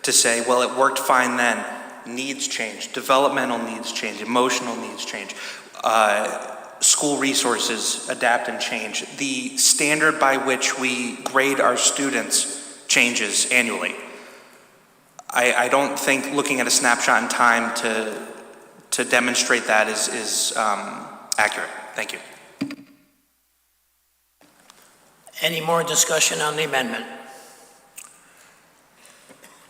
to say, well, it worked fine then, needs change, developmental needs change, emotional needs change, school resources adapt and change. The standard by which we grade our students changes annually. I don't think looking at a snapshot in time to demonstrate that is accurate. Thank you. Any more discussion on the amendment?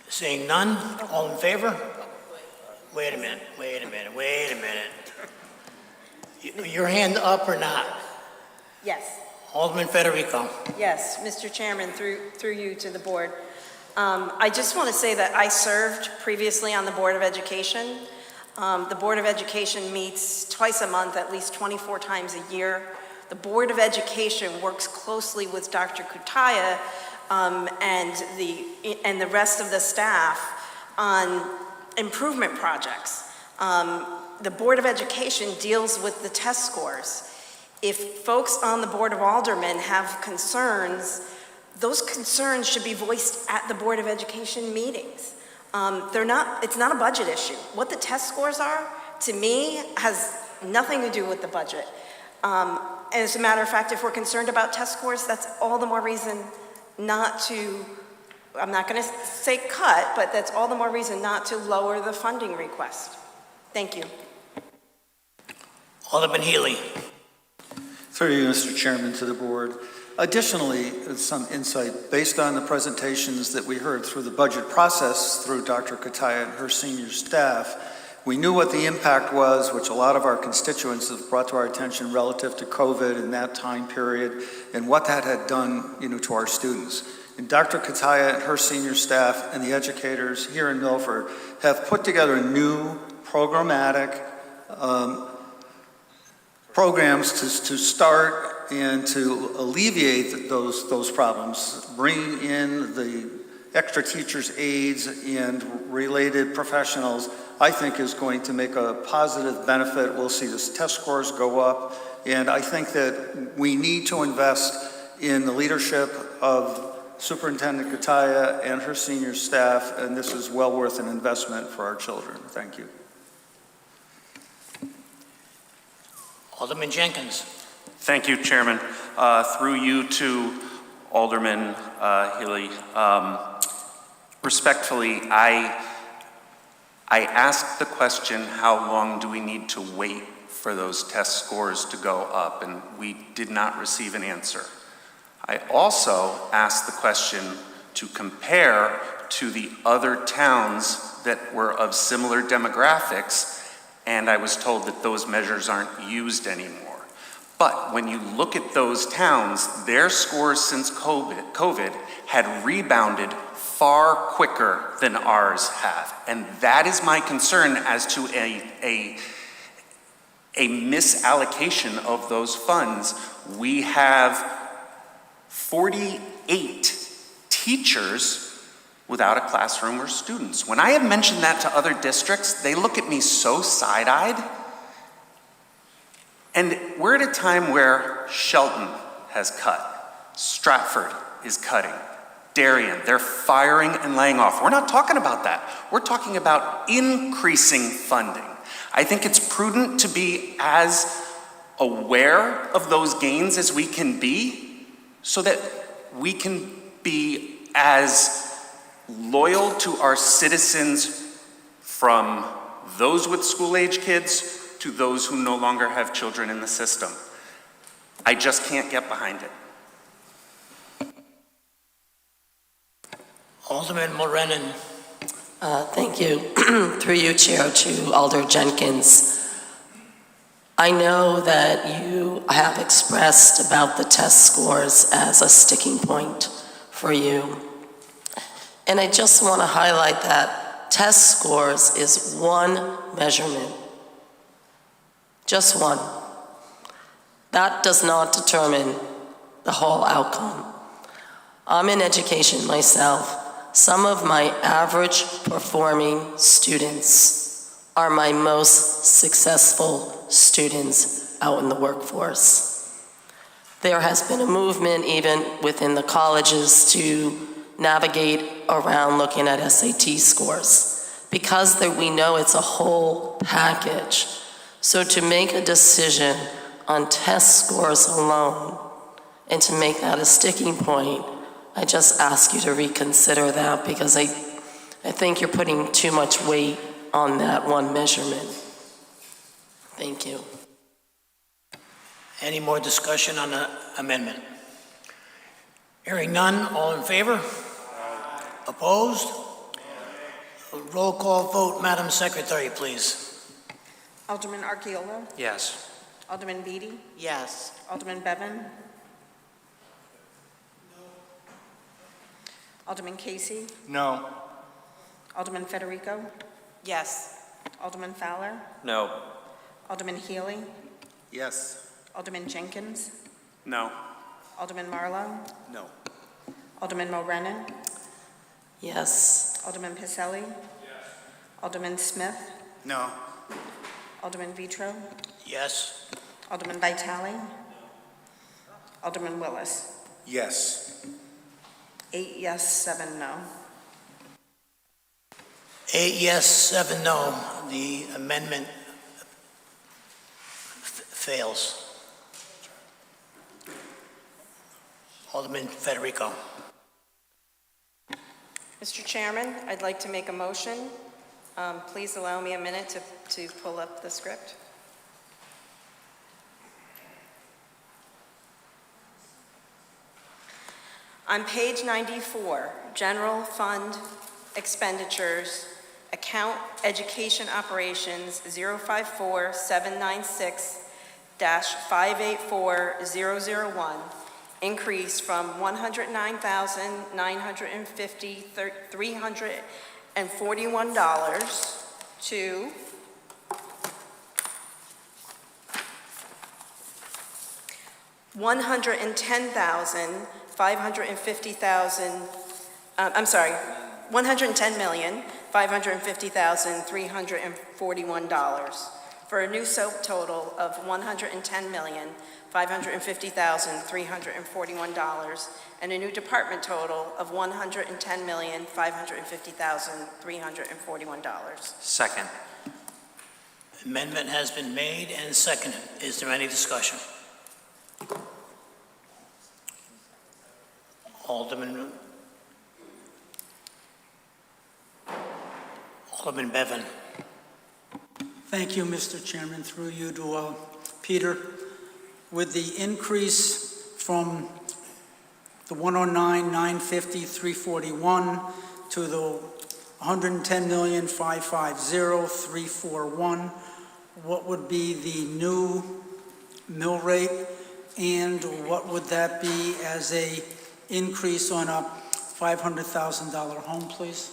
Seeing none, all in favor? Wait a minute. Your hand up or not? Yes. Alderman Federico. Yes, Mr. Chairman, through you to the board. I just want to say that I served previously on the Board of Education. The Board of Education meets twice a month, at least 24 times a year. The Board of Education works closely with Dr. Kutaya and the rest of the staff on improvement projects. The Board of Education deals with the test scores. If folks on the Board of Aldermen have concerns, those concerns should be voiced at the Board of Education meetings. It's not a budget issue. What the test scores are, to me, has nothing to do with the budget. As a matter of fact, if we're concerned about test scores, that's all the more reason not to, I'm not going to say cut, but that's all the more reason not to lower the funding request. Thank you. Alderman Healy. Through you, Mr. Chairman, to the board. Additionally, some insight based on the presentations that we heard through the budget process through Dr. Kutaya and her senior staff. We knew what the impact was, which a lot of our constituents have brought to our attention relative to COVID in that time period, and what that had done, to our students. And Dr. Kutaya and her senior staff and the educators here in Milford have put together new programmatic programs to start and to alleviate those problems, bringing in the extra teachers, aides, and related professionals, I think is going to make a positive benefit. We'll see the test scores go up, and I think that we need to invest in the leadership of Superintendent Kutaya and her senior staff, and this is well worth an investment for our children. Thank you. Alderman Jenkins. Thank you, Chairman. Through you to Alderman Healy. Respectfully, I asked the question, how long do we need to wait for those test scores to go up? And we did not receive an answer. I also asked the question to compare to the other towns that were of similar demographics, and I was told that those measures aren't used anymore. But when you look at those towns, their scores since COVID had rebounded far quicker than ours have. And that is my concern as to a misallocation of those funds. We have 48 teachers without a classroom or students. When I have mentioned that to other districts, they look at me so side-eyed. And we're at a time where Shelton has cut, Stratford is cutting, Darien, they're firing and laying off. We're not talking about that. We're talking about increasing funding. I think it's prudent to be as aware of those gains as we can be, so that we can be as loyal to our citizens, from those with school-age kids to those who no longer have children in the system. I just can't get behind it. Alderman Morenin. Thank you. Through you, Chair, to Alder Jenkins. I know that you have expressed about the test scores as a sticking point for you. And I just want to highlight that test scores is one measurement. Just one. That does not determine the whole outcome. I'm in education myself. Some of my average performing students are my most successful students out in the workforce. There has been a movement even within the colleges to navigate around looking at SAT scores, because we know it's a whole package. So to make a decision on test scores alone and to make that a sticking point, I just ask you to reconsider that, because I think you're putting too much weight on that one measurement. Thank you. Any more discussion on the amendment? Hearing none, all in favor? Opposed? Roll call vote, Madam Secretary, please. Alderman Archiola? Yes. Alderman Beatty? Yes. Alderman Bevan? Alderman Casey? No. Alderman Federico? Yes. Alderman Fowler? No. Alderman Healy? Yes. Alderman Jenkins? No. Alderman Marlowe? No. Alderman Morenin? Yes. Alderman Picelli? Yes. Alderman Smith? No. Alderman Vitro? Yes. Alderman Vitale? Alderman Willis? Yes. 8 yes, 7 no. 8 yes, 7 no. The amendment fails. Alderman Federico. Mr. Chairman, I'd like to make a motion. Please allow me a minute to pull up the script. On page 94, General Fund Expenditures, Account Education Operations 054-796-584001, increased from $109,950,341 to $110,550,341, for a new total of $110,550,341, and a new department total of $110,550,341. Second. Amendment has been made and seconded. Is there any discussion? Alderman Bevan. Thank you, Mr. Chairman. Through you to Peter. With the increase from the 109, 950, 341 to the 110,550, 341. What would be the new mill rate, and what would that be as a increase on a $500,000 home, please?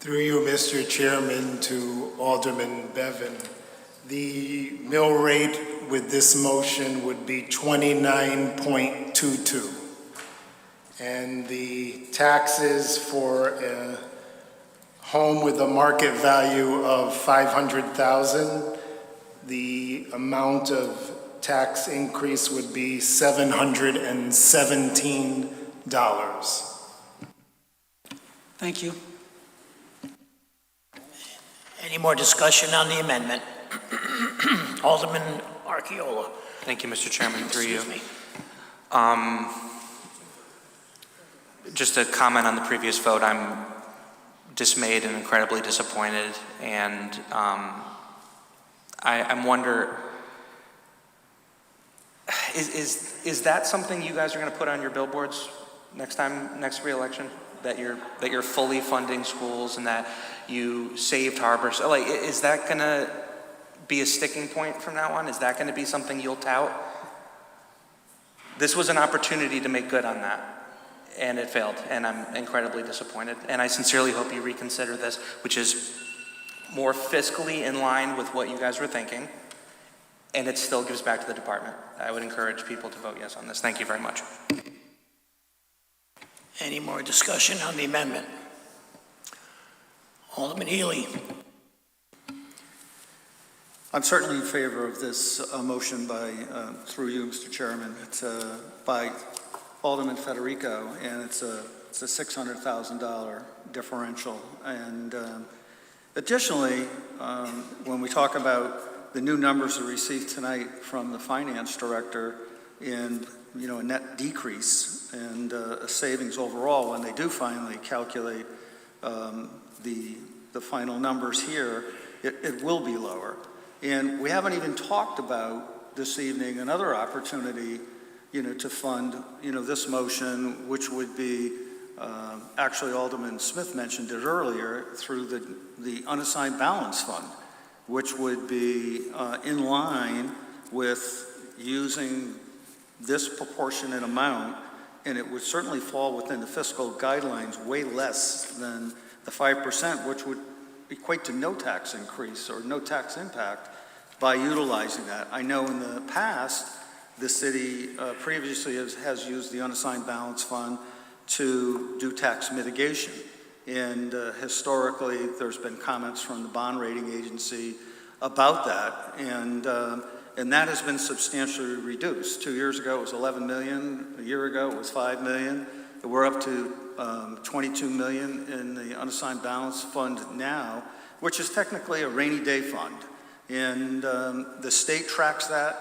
Through you, Mr. Chairman, to Alderman Bevan. The mill rate with this motion would be 29.22. And the taxes for a home with a market value of $500,000, the amount of tax increase would be $717. Thank you. Any more discussion on the amendment? Alderman Archiola. Thank you, Mr. Chairman, through you. Excuse me. Just to comment on the previous vote, I'm dismayed and incredibly disappointed, and I'm wonder, is that something you guys are going to put on your billboards next re-election? That you're fully funding schools and that you saved harbors? Like, is that going to be a sticking point from now on? Is that going to be something you'll tout? This was an opportunity to make good on that, and it failed, and I'm incredibly disappointed. And I sincerely hope you reconsider this, which is more fiscally in line with what you guys were thinking, and it still gives back to the department. I would encourage people to vote yes on this. Thank you very much. Any more discussion on the amendment? Alderman Healy. I'm certainly in favor of this motion by, through you, Mr. Chairman. It's by Alderman Federico, and it's a $600,000 differential. And additionally, when we talk about the new numbers we received tonight from the finance director in a net decrease and a savings overall, when they do finally calculate the final numbers here, it will be lower. And we haven't even talked about this evening another opportunity, to fund, this motion, which would be, actually Alderman Smith mentioned it earlier, through the unassigned balance fund, which would be in line with using this proportionate amount, and it would certainly fall within the fiscal guidelines way less than the 5%, which would equate to no tax increase or no tax impact by utilizing that. I know in the past, the city previously has used the unassigned balance fund to do tax mitigation. And historically, there's been comments from the bond rating agency about that. And that has been substantially reduced. 2 years ago, it was 11 million. A year ago, it was 5 million. We're up to 22 million in the unassigned balance fund now, which is technically a rainy day fund. And the state tracks that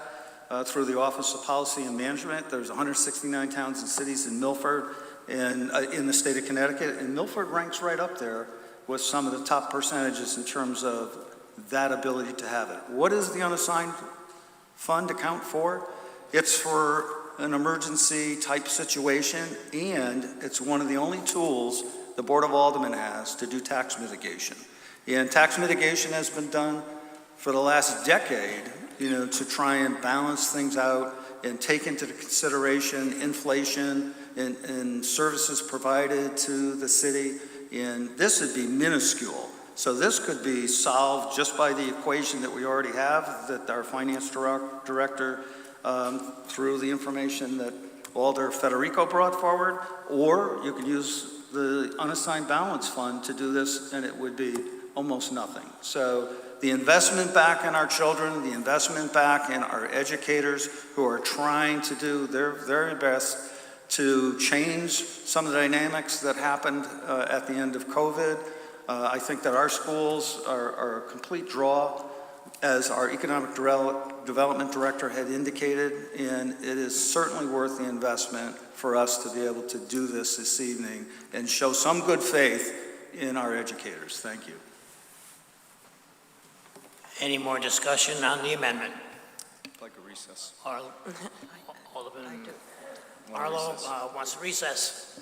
through the Office of Policy and Management. There's 169 towns and cities in Milford and in the state of Connecticut, and Milford ranks right up there with some of the top percentages in terms of that ability to have it. What does the unassigned fund account for? It's for an emergency type situation, and it's one of the only tools the Board of Aldermen has to do tax mitigation. And tax mitigation has been done for the last decade, to try and balance things out and take into consideration inflation and services provided to the city. And this would be minuscule. So this could be solved just by the equation that we already have, that our finance director, through the information that Alder Federico brought forward, or you could use the unassigned balance fund to do this, and it would be almost nothing. So the investment back in our children, the investment back in our educators who are trying to do their very best to change some of the dynamics that happened at the end of COVID. I think that our schools are a complete draw, as our economic development director had indicated, and it is certainly worth the investment for us to be able to do this evening and show some good faith in our educators. Thank you. Any more discussion on the amendment? I'd like a recess. Alderman Arlo wants a recess.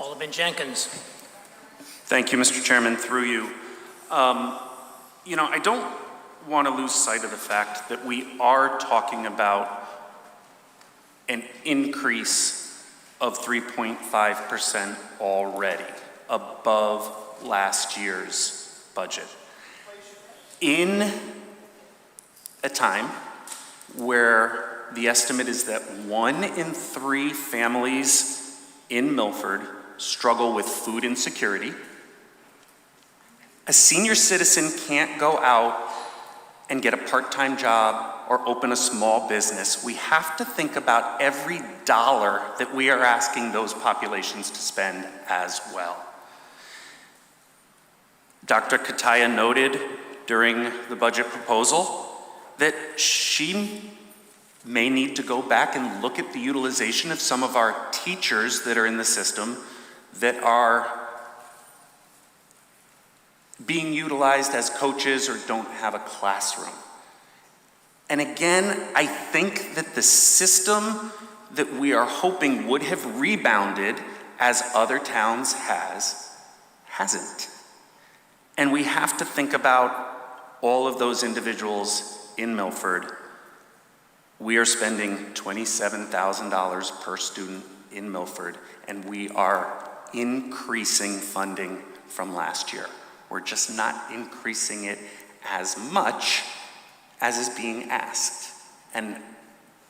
Alderman Jenkins. Thank you, Mr. Chairman, through you. I don't want to lose sight of the fact that we are talking about an increase of 3.5% already above last year's budget. In a time where the estimate is that 1 in 3 families in Milford struggle with food insecurity, a senior citizen can't go out and get a part-time job or open a small business. We have to think about every dollar that we are asking those populations to spend as well. Dr. Kataya noted during the budget proposal that she may need to go back and look at the utilization of some of our teachers that are in the system that are being utilized as coaches or don't have a classroom. And again, I think that the system that we are hoping would have rebounded as other towns hasn't. And we have to think about all of those individuals in Milford. We are spending $27,000 per student in Milford, and we are increasing funding from last year. We're just not increasing it as much as is being asked. And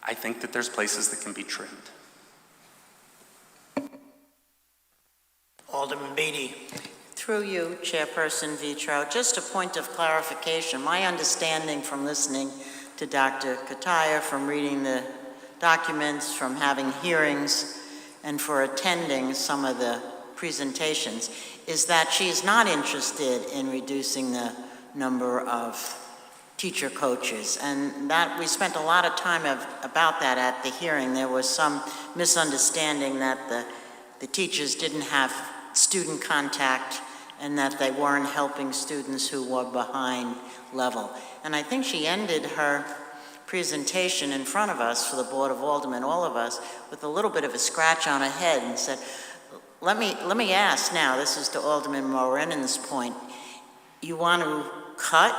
I think that there's places that can be trimmed. Alderman Beatty. Through you, Chairperson Vitro, just a point of clarification. My understanding from listening to Dr. Kataya, from reading the documents, from having hearings, and for attending some of the presentations, is that she's not interested in reducing the number of teacher coaches. And that we spent a lot of time about that at the hearing. There was some misunderstanding that the teachers didn't have student contact and that they weren't helping students who were behind level. And I think she ended her presentation in front of us, for the Board of Aldermen, all of us, with a little bit of a scratch on her head and said, let me ask now, this is to Alderman Morenen's point, you want to cut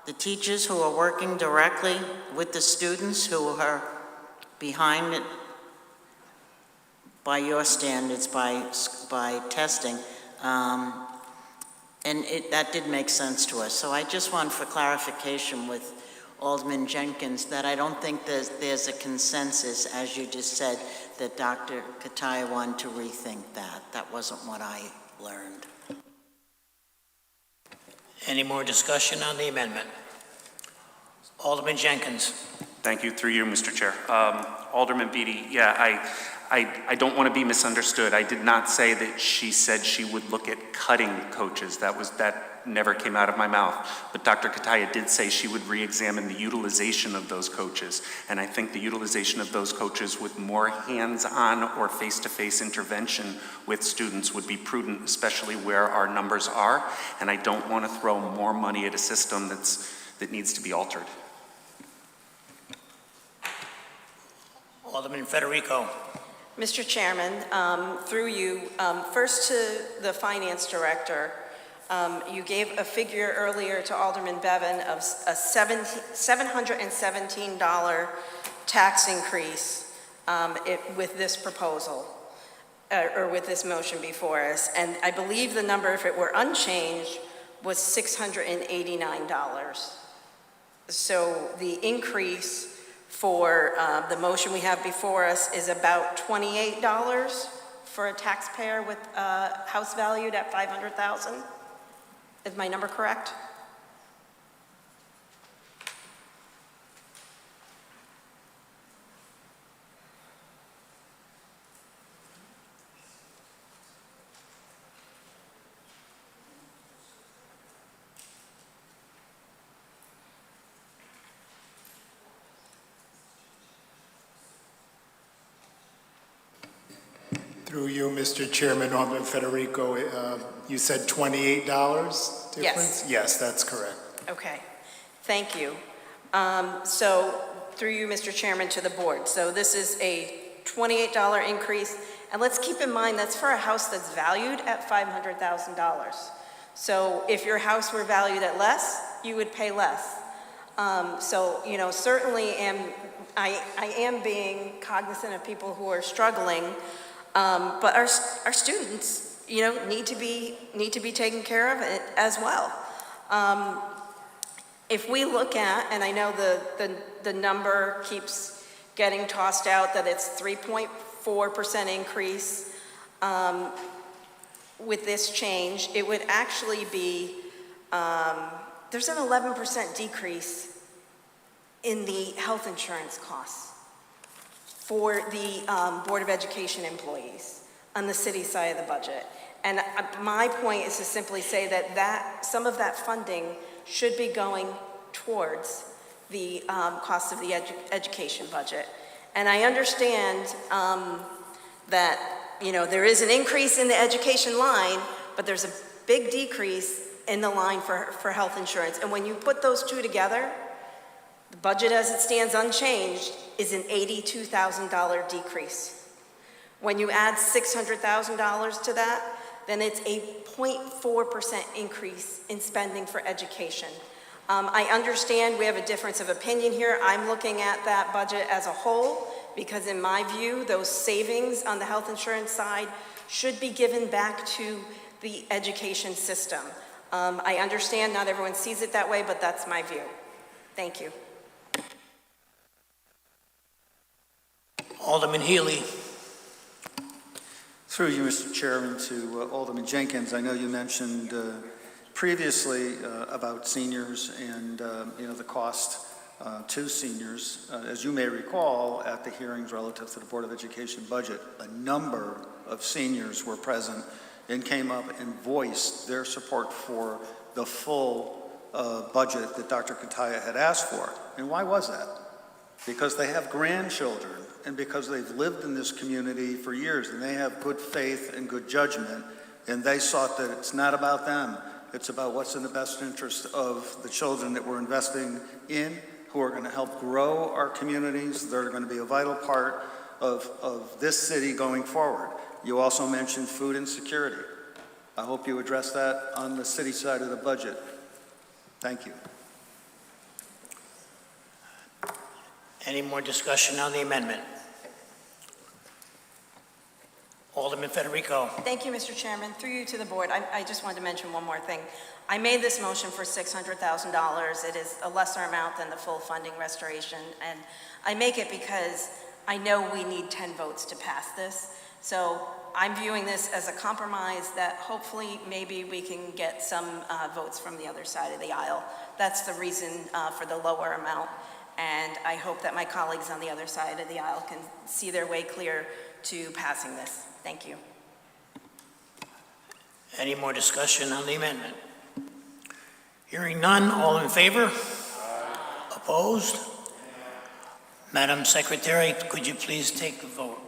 the teachers who are working directly with the students who are behind it by your standards, by testing, and that did make sense to us. So I just want for clarification with Alderman Jenkins that I don't think there's a consensus, as you just said, that Dr. Kataya wanted to rethink that. That wasn't what I learned. Any more discussion on the amendment? Alderman Jenkins. Thank you, through you, Mr. Chair. Alderman Beatty, yeah, I don't want to be misunderstood. I did not say that she said she would look at cutting coaches. That never came out of my mouth. But Dr. Kataya did say she would re-examine the utilization of those coaches. And I think the utilization of those coaches with more hands-on or face-to-face intervention with students would be prudent, especially where our numbers are. And I don't want to throw more money at a system that needs to be altered. Alderman Federico. Mr. Chairman, through you, first to the Finance Director, you gave a figure earlier to Alderman Bevan of a $717 tax increase with this proposal, or with this motion before us. And I believe the number, if it were unchanged, was $689. So the increase for the motion we have before us is about $28 for a taxpayer with a house valued at $500,000. Is my number correct? Through you, Mr. Chairman, Alderman Federico, you said $28 difference? Yes. Yes, that's correct. Okay, thank you. So through you, Mr. Chairman, to the board. So this is a $28 increase, And let's keep in mind, that's for a house that's valued at $500,000. So if your house were valued at less, you would pay less. So, you know, certainly I am being cognizant of people who are struggling, but our students, you know, need to be taken care of it as well. If we look at, and I know the number keeps getting tossed out, that it's 3.4% increase with this change, it would actually be, there's an 11% decrease in the health insurance costs for the Board of Education employees on the city side of the budget. And my point is to simply say that some of that funding should be going towards the cost of the education budget. And I understand that, you know, there is an increase in the education line, but there's a big decrease in the line for health insurance. And when you put those two together, the budget as it stands unchanged is an $82,000 decrease. When you add $600,000 to that, then it's a 0.4% increase in spending for education. I understand we have a difference of opinion here. I'm looking at that budget as a whole because in my view, those savings on the health insurance side should be given back to the education system. I understand not everyone sees it that way, but that's my view. Thank you. Alderman Healy. Through you, Mr. Chairman, to Alderman Jenkins, I know you mentioned previously about seniors and you know, the cost to seniors. As you may recall, at the hearings relative to the Board of Education budget, a number of seniors were present and came up and voiced their support for the full budget that Dr. Kataya had asked for. And why was that? Because they have grandchildren and because they've lived in this community for years and they have good faith and good judgment, and they thought that it's not about them, it's about what's in the best interest of the children that we're investing in, who are going to help grow our communities. They're going to be a vital part of this city going forward. You also mentioned food insecurity. I hope you address that on the city side of the budget. Thank you. Any more discussion on the amendment? Alderman Federico. Thank you, Mr. Chairman. Through you to the board, I just wanted to mention one more thing. I made this motion for $600,000. It is a lesser amount than the full funding restoration, and I make it because I know we need 10 votes to pass this. So I'm viewing this as a compromise that hopefully maybe we can get some votes from the other side of the aisle. That's the reason for the lower amount, and I hope that my colleagues on the other side of the aisle can see their way clear to passing this. Thank you. Any more discussion on the amendment? Hearing none, all in favor? Opposed? Madam Secretary, could you please take the vote?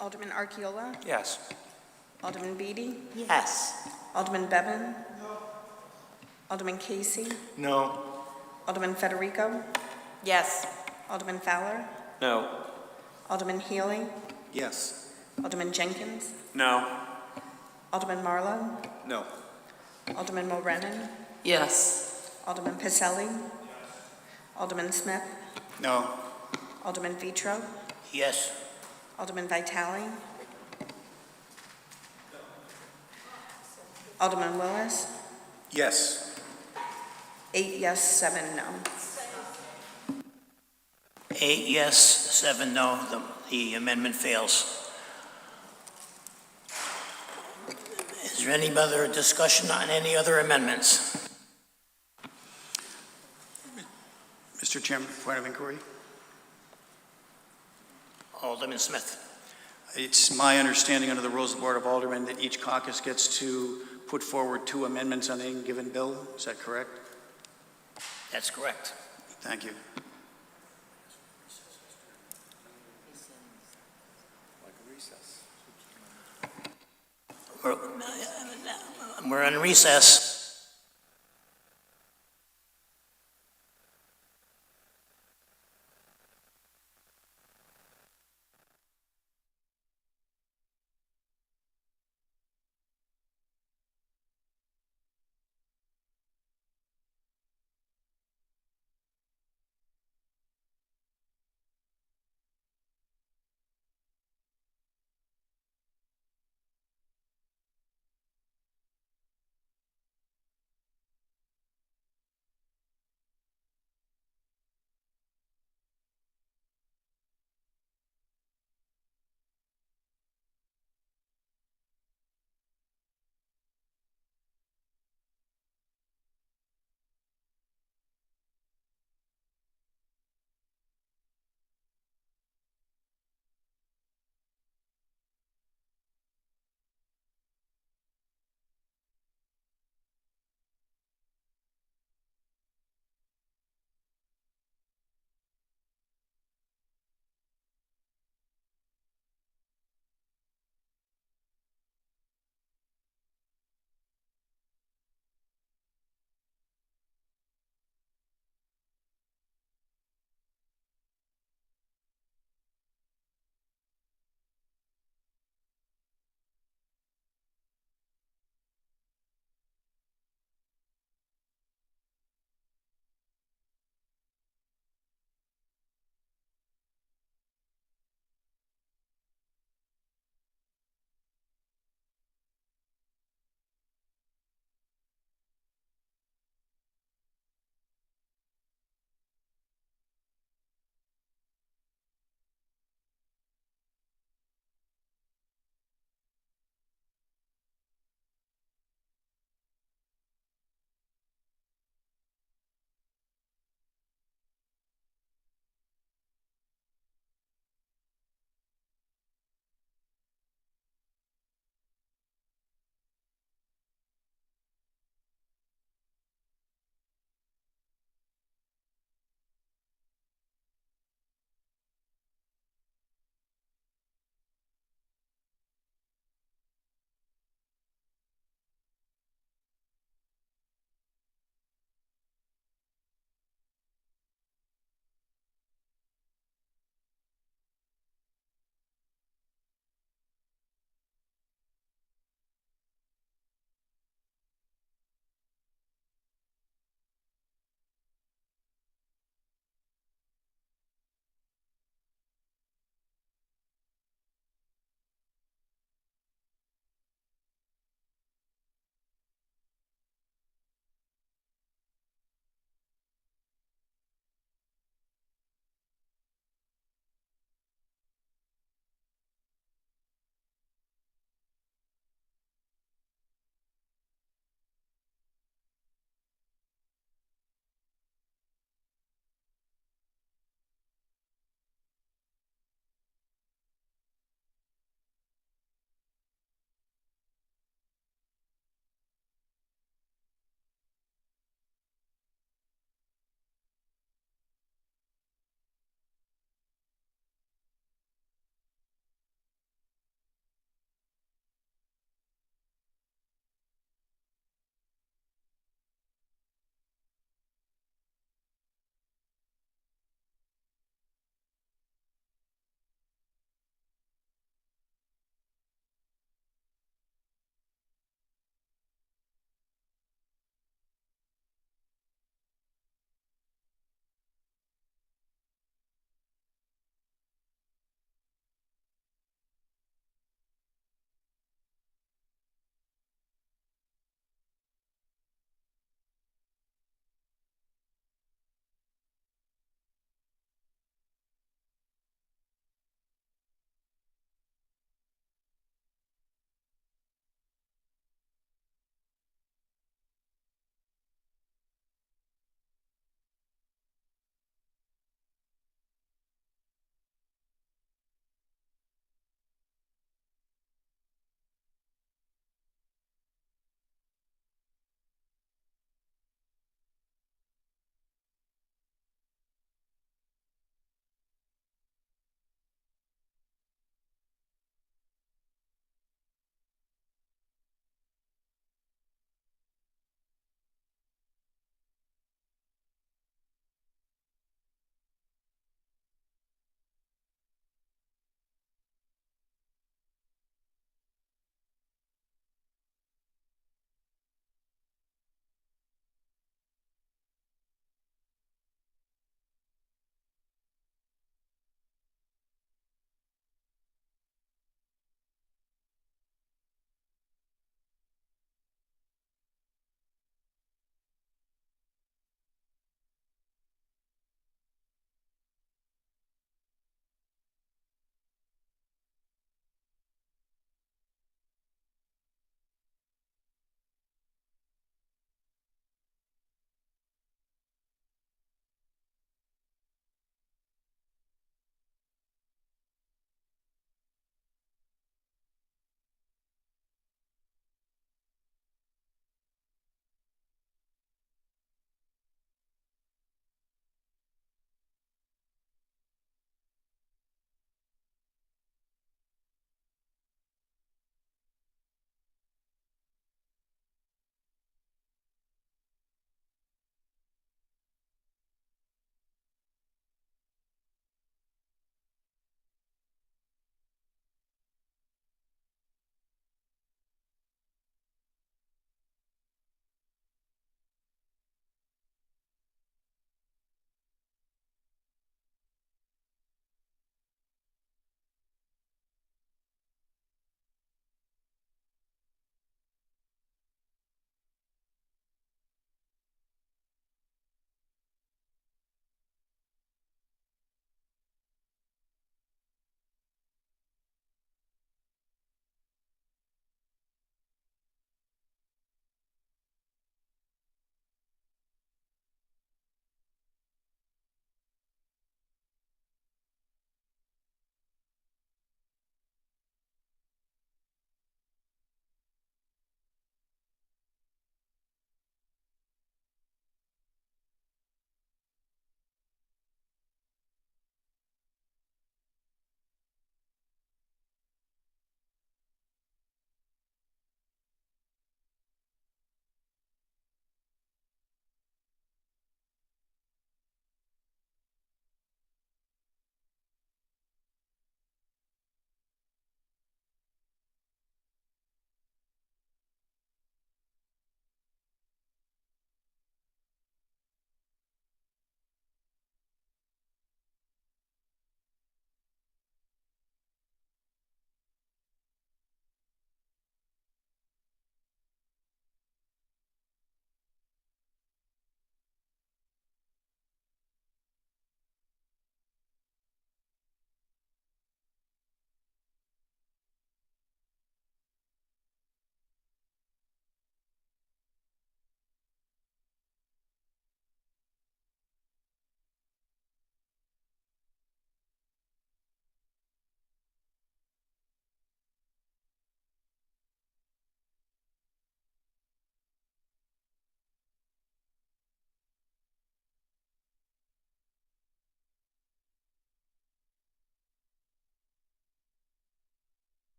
Alderman Archiola? Yes. Alderman Beatty? Yes. Alderman Bevan? No. Alderman Casey? No. Alderman Federico? Yes. Alderman Fowler? No. Alderman Healy? Yes. Alderman Jenkins? No. Alderman Marlowe? No. Alderman Mulrennan? Yes. Alderman Pacelli? Alderman Smith? No. Alderman Vitro? Yes. Alderman Vitale? Alderman Willis? Yes. 8 yes, 7 no. 8 yes, 7 no. The amendment fails. Is there any other discussion on any other amendments? Mr. Chairman, point of inquiry. Alderman Smith. It's my understanding under the rules of the Board of Aldermen that each caucus gets to put forward 2 amendments on any given bill. Is that correct? That's correct. Thank you. We're in recess.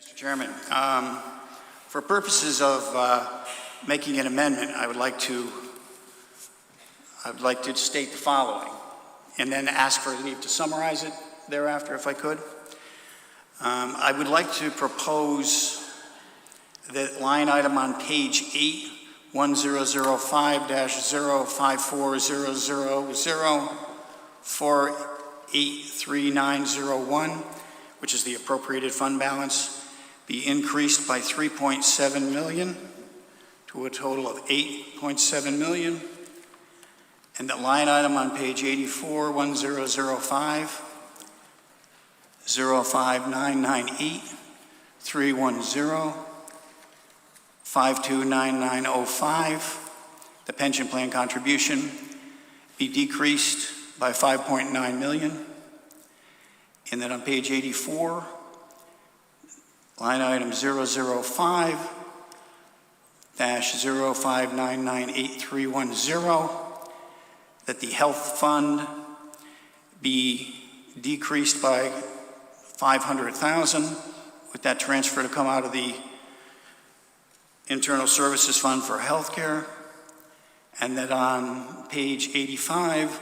Mr. Chairman, for purposes of making an amendment, I would like to state the following, and then ask for leave to summarize it thereafter, if I could. I would like to propose that line item on page 8, 1005-0540004833901, which is the appropriated fund balance, be increased by 3.7 million to a total of 8.7 million. And the line item on page 84, 1005, 05998 310 529905, the pension plan contribution be decreased by 5.9 million. And then on page 84, line item 005-05998-310, that the health fund be decreased by 500,000, with that transfer to come out of the Internal Services Fund for Healthcare. And that on page 85,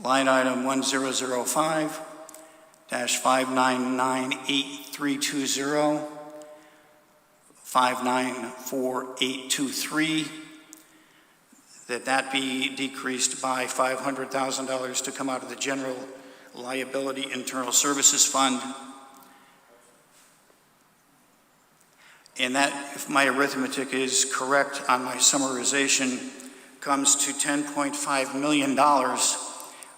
line item 1005-5998320, 594823, that be decreased by $500,000 to come out of the General Liability Internal Services Fund. And that, if my arithmetic is correct on my summarization, comes to $10.5 million,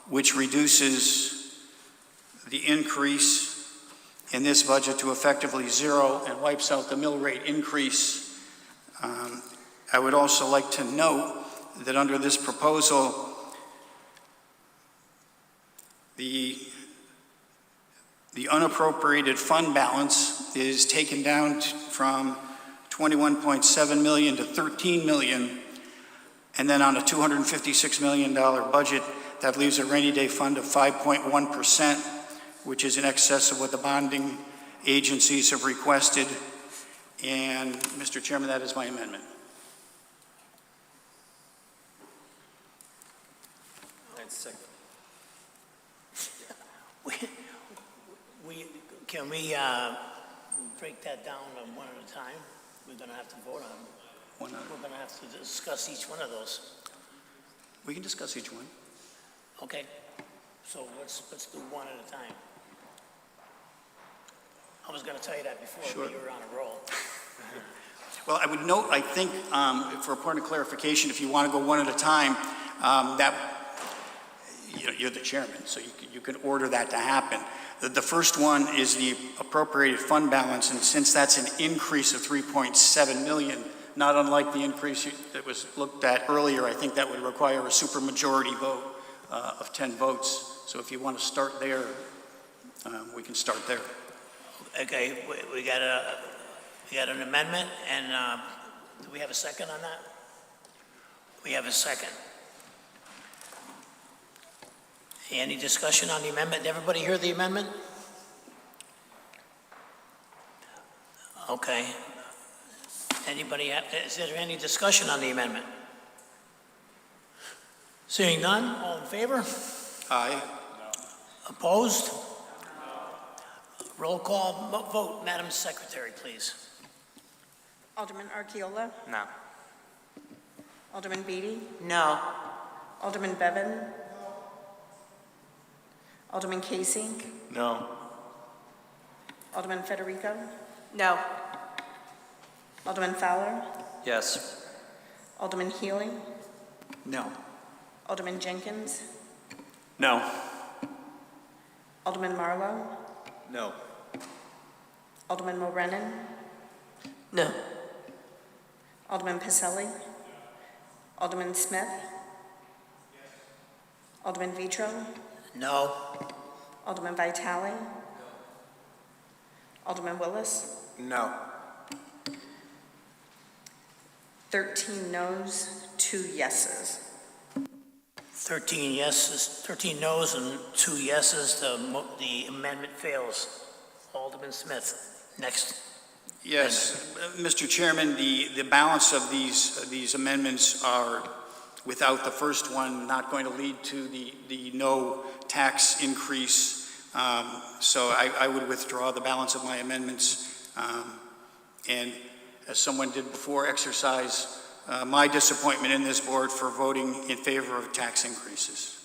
which reduces the increase in this budget to effectively zero and wipes out the mill rate increase. I would also like to note that under this proposal, the unappropriated fund balance is taken down from 21.7 million to 13 million, and then on a $256 million budget, that leaves a rainy day fund of 5.1%, which is in excess of what the bonding agencies have requested. And Mr. Chairman, that is my amendment. Can we break that down one at a time? We're going to have to vote on them. We're going to have to discuss each one of those. We can discuss each one. Okay, so let's do one at a time. I was going to tell you that before, Sure. but you were on a roll. Well, I would note, I think, for a point of clarification, if you want to go one at a time, that, you're the chairman, so you can order that to happen. The first one is the appropriated fund balance, and since that's an increase of 3.7 million, not unlike the increase that was looked at earlier, I think that would require a supermajority vote of 10 votes. So if you want to start there, we can start there. Okay, we got an amendment, and do we have a second on that? We have a second. Any discussion on the amendment? Did everybody hear the amendment? Okay. Is there any discussion on the amendment? Seeing none, all in favor? Aye. Opposed? Roll call vote, Madam Secretary, please. Alderman Archiola? No. Alderman Beatty? No. Alderman Bevan? Alderman Casey? No. Alderman Federico? No. Alderman Fowler? Yes. Alderman Healy? No. Alderman Jenkins? No. Alderman Marlowe? No. Alderman Mulrennan? No. Alderman Pacelli? Alderman Smith? Alderman Vitro? No. Alderman Vitale? Alderman Willis? No. 13 noes, 2 yeses. 13 yeses, 13 noes and 2 yeses. The amendment fails. Alderman Smith, next. Yes, Mr. Chairman, the balance of these amendments are, without the first one, not going to lead to the no tax increase. So I would withdraw the balance of my amendments. And as someone did before, exercise my disappointment in this board for voting in favor of tax increases.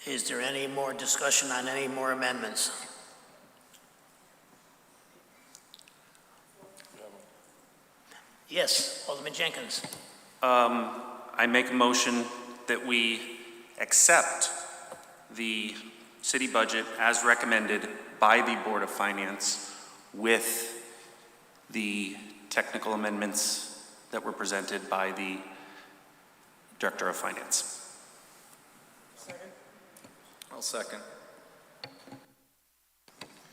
Is there any more discussion on any more amendments? Yes, Alderman Jenkins. I make a motion that we accept the city budget as recommended by the Board of Finance with the technical amendments that were presented by the Director of Finance. I'll second.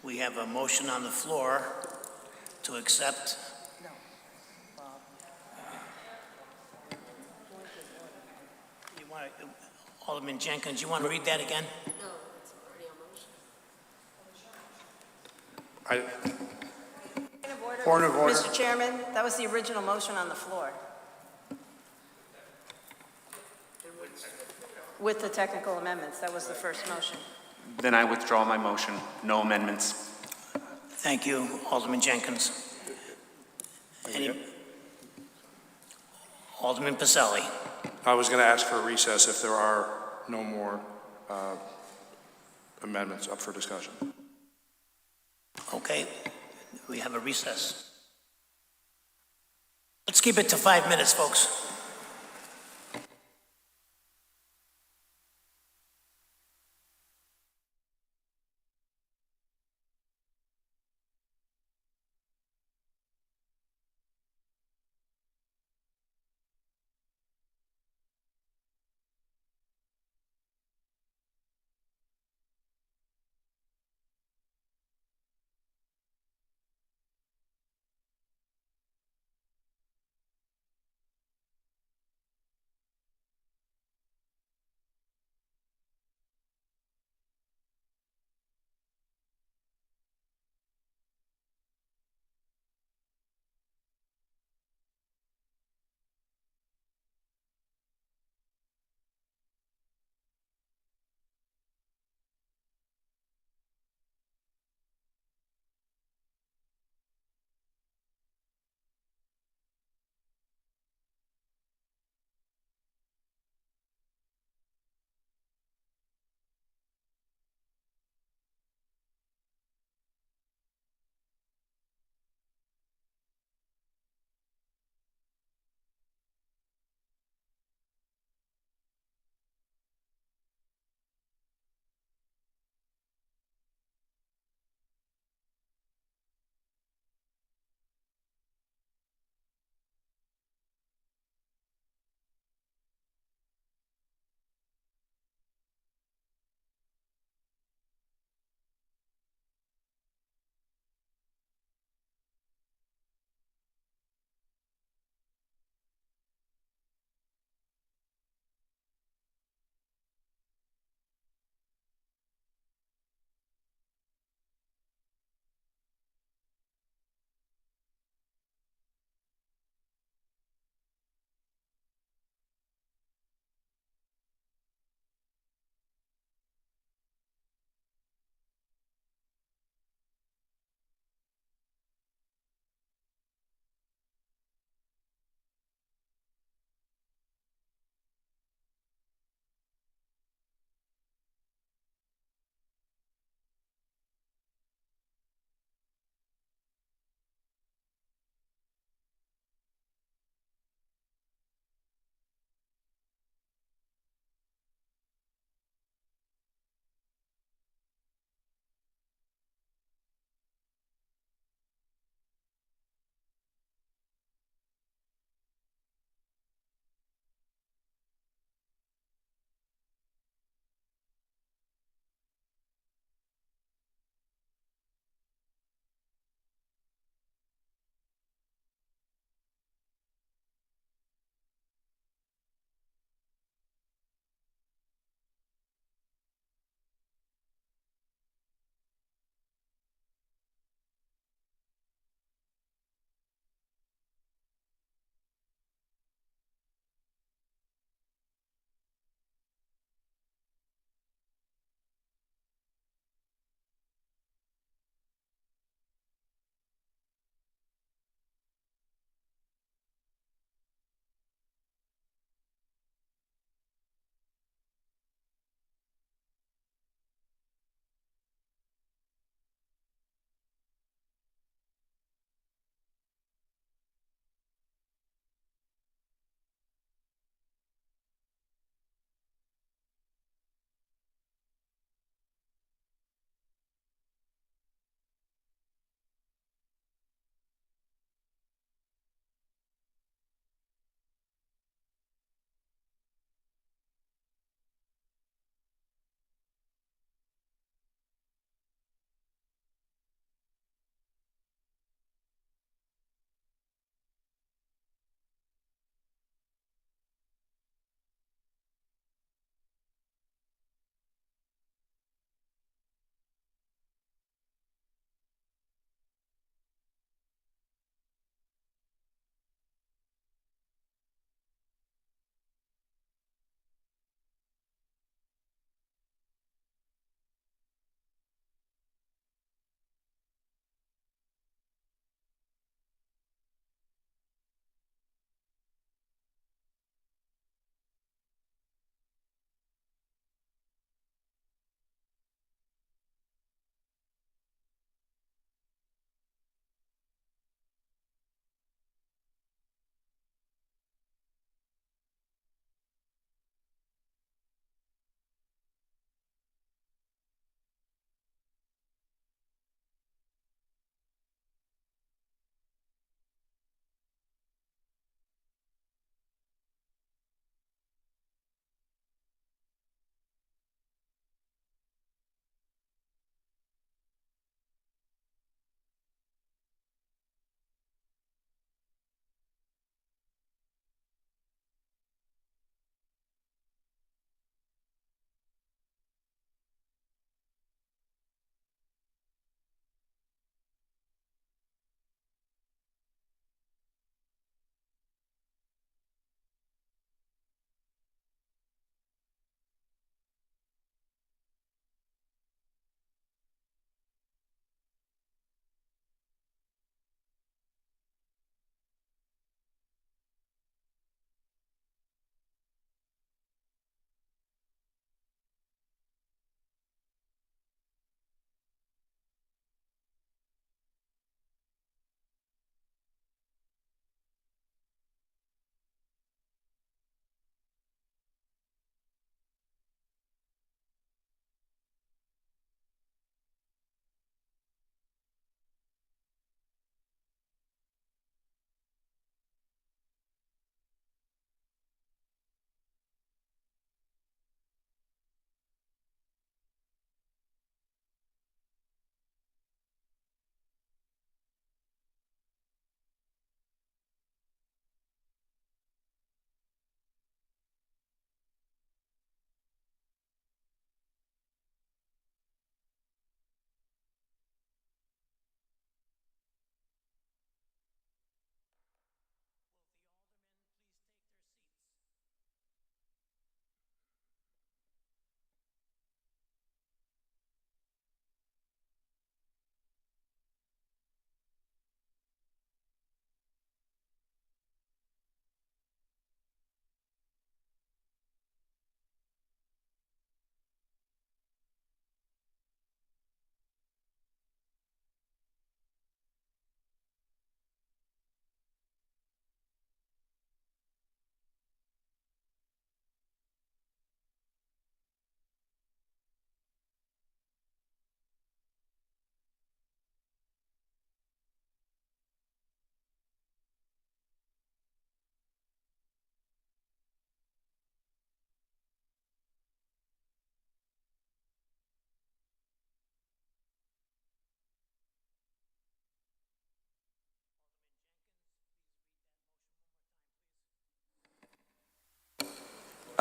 We have a motion on the floor to accept. You want to, Alderman Jenkins, you want to read that again? No, it's already a motion. Point of order. Mr. Chairman, that was the original motion on the floor. With the technical amendments, that was the first motion. Then I withdraw my motion. No amendments. Thank you, Alderman Jenkins. Alderman Pacelli. I was going to ask for a recess if there are no more amendments up for discussion. Okay, we have a recess. Let's keep it to 5 minutes, folks.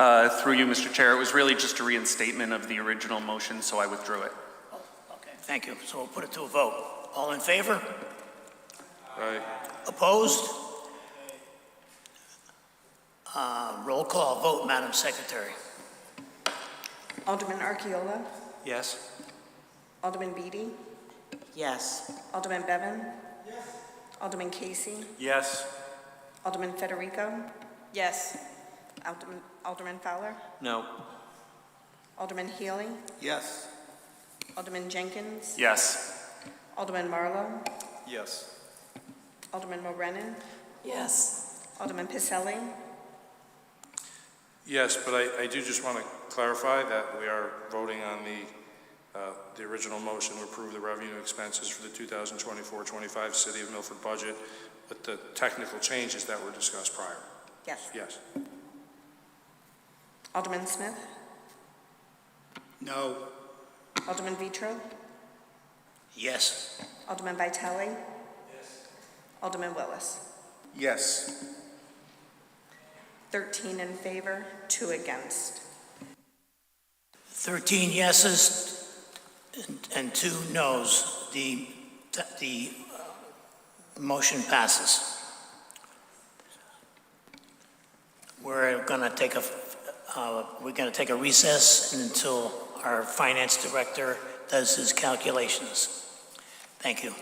Through you, Mr. Chair, it was really just a reinstatement of the original motion, so I withdrew it. Okay, thank you. So we'll put it to a vote. All in favor? Aye. Opposed? Roll call vote, Madam Secretary. Alderman Archiola, Yes? Alderman Beatty, Yes. Alderman Bevan. Alderman Casey, Yes. Alderman Federico. Yes. Alderman Fowler, No. Alderman Healy, Yes. Alderman Jenkins, Yes. Alderman Marlowe, Yes. Alderman Mulrennan, Yes. Alderman Picelli. Yes, but I do just want to clarify that we are voting on the original motion to approve the revenue expenses for the 2024-25 City of Milford budget with the technical changes that were discussed prior. Yes. Yes. Alderman Smith, No. Alderman Vitro, Yes. Alderman Vitale. Alderman Willis. Yes. 13 in favor, 2 against. 13 yeses and 2 noes. The motion passes. We're going to take a recess until our finance director does his calculations. Thank you.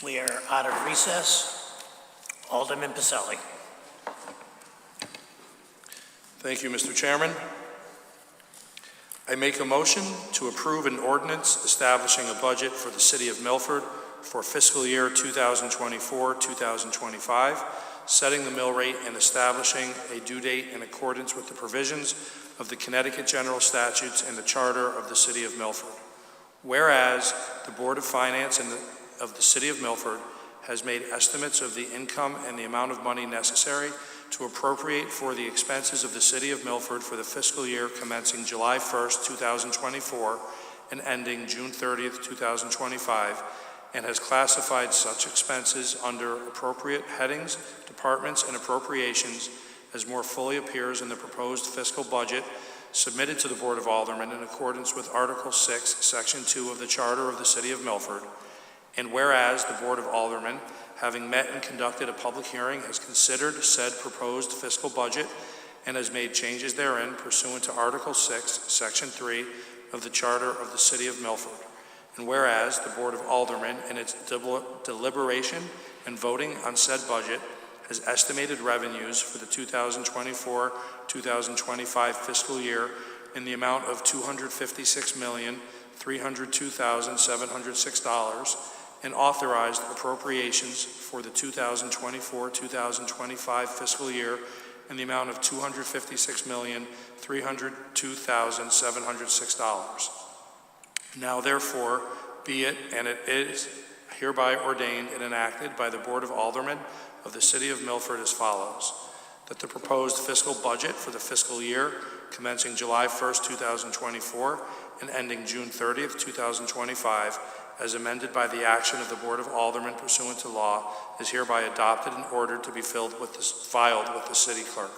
We are out of recess. Alderman Pacelli. Thank you, Mr. Chairman. I make a motion to approve an ordinance establishing a budget for the City of Milford for fiscal year 2024-2025, setting the mill rate and establishing a due date in accordance with the provisions of the Connecticut General Statutes and the Charter of the City of Milford. Whereas the Board of Finance of the City of Milford has made estimates of the income and the amount of money necessary to appropriate for the expenses of the City of Milford for the fiscal year commencing July 1st, 2024 and ending June 30th, 2025, and has classified such expenses under appropriate headings, departments, and appropriations as more fully appears in the proposed fiscal budget submitted to the Board of Aldermen in accordance with Article 6, Section 2 of the Charter of the City of Milford. And whereas the Board of Aldermen, having met and conducted a public hearing, has considered said proposed fiscal budget and has made changes therein pursuant to Article 6, Section 3 of the Charter of the City of Milford. And whereas the Board of Aldermen, in its deliberation and voting on said budget, has estimated revenues for the 2024-2025 fiscal year in the amount of $256,302,706 and authorized appropriations for the 2024-2025 fiscal year in the amount of $256,302,706. Now therefore be it, and it is hereby ordained and enacted by the Board of Aldermen of the City of Milford as follows: that the proposed fiscal budget for the fiscal year commencing July 1st, 2024 and ending June 30th, 2025, as amended by the action of the Board of Aldermen pursuant to law, is hereby adopted and ordered to be filed with the City Clerk.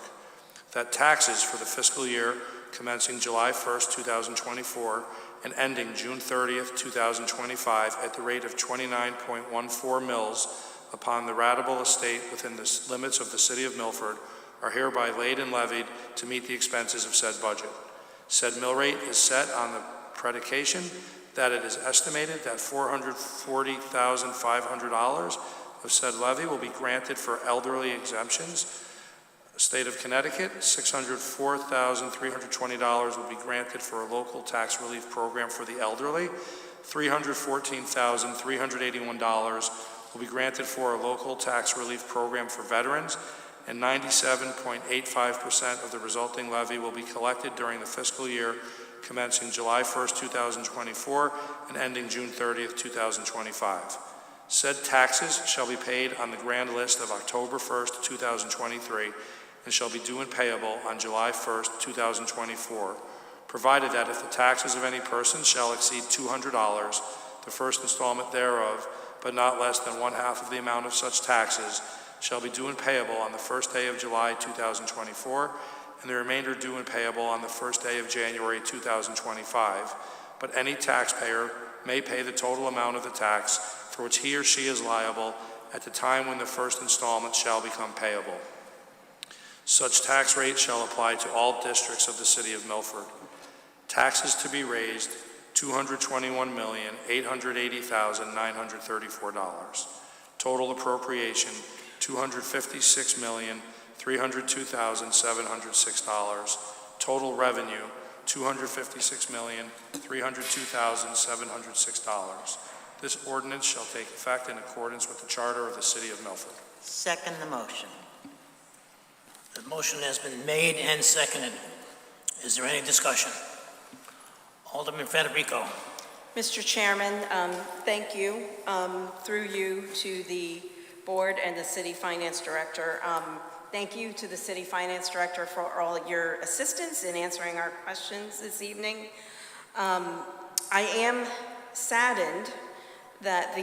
That taxes for the fiscal year commencing July 1st, 2024 and ending June 30th, 2025 at the rate of 29.14 mils upon the ratable estate within the limits of the City of Milford are hereby laid and levied to meet the expenses of said budget. Said mill rate is set on the predication that it is estimated that $440,500 of said levy will be granted for elderly exemptions. State of Connecticut, $604,320 will be granted for a local tax relief program for the elderly. $314,381 will be granted for a local tax relief program for veterans, and 97.85% of the resulting levy will be collected during the fiscal year commencing July 1st, 2024 and ending June 30th, 2025. Said taxes shall be paid on the grand list of October 1st, 2023 and shall be due and payable on July 1st, 2024, provided that if the taxes of any person shall exceed $200, the first installment thereof, but not less than 1/2 of the amount of such taxes, shall be due and payable on the first day of July 2024, and the remainder due and payable on the first day of January 2025. But any taxpayer may pay the total amount of the tax for which he or she is liable at the time when the first installment shall become payable. Such tax rate shall apply to all districts of the City of Milford. Taxes to be raised, $221,880,934. Total appropriation, $256,302,706. Total revenue, $256,302,706. This ordinance shall take effect in accordance with the Charter of the City of Milford. Second the motion. The motion has been made and seconded. Is there any discussion? Alderman Federico. Mr. Chairman, thank you, through you to the board and the City Finance Director. Thank you to the City Finance Director for all your assistance in answering our questions this evening. I am saddened that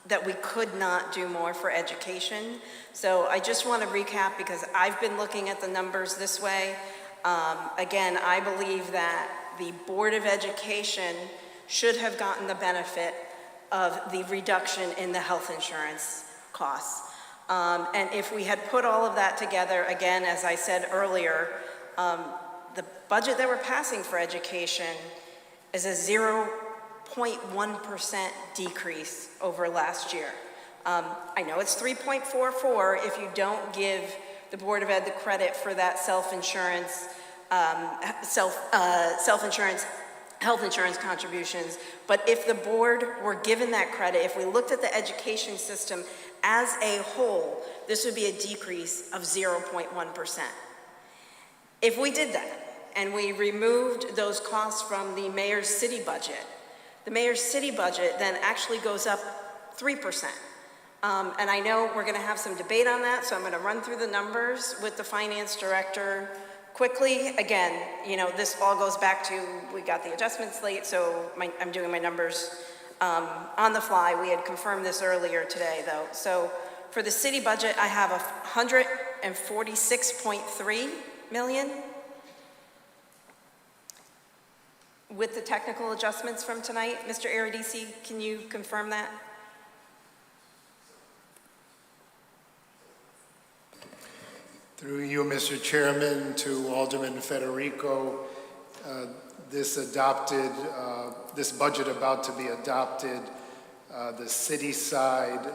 that we could not do more for education. So I just want to recap, because I've been looking at the numbers this way. Again, I believe that the Board of Education should have gotten the benefit of the reduction in the health insurance costs. And if we had put all of that together, again, as I said earlier, the budget that we're passing for education is a 0.1% decrease over last year. I know it's 3.44 if you don't give the Board of Ed the credit for that self-insurance, self-insurance, health insurance contributions, but if the board were given that credit, if we looked at the education system as a whole, this would be a decrease of 0.1%. If we did that, and we removed those costs from the mayor's city budget, the mayor's city budget then actually goes up 3%. And I know we're going to have some debate on that, so I'm going to run through the numbers with the finance director quickly. Again, you know, this all goes back to, we got the adjustments late, so I'm doing my numbers on the fly. We had confirmed this earlier today, though. So for the city budget, I have 146.3 million. With the technical adjustments from tonight, Mr. Aradisi, can you confirm that? Through you, Mr. Chairman, to Alderman Federico, this budget about to be adopted, the city side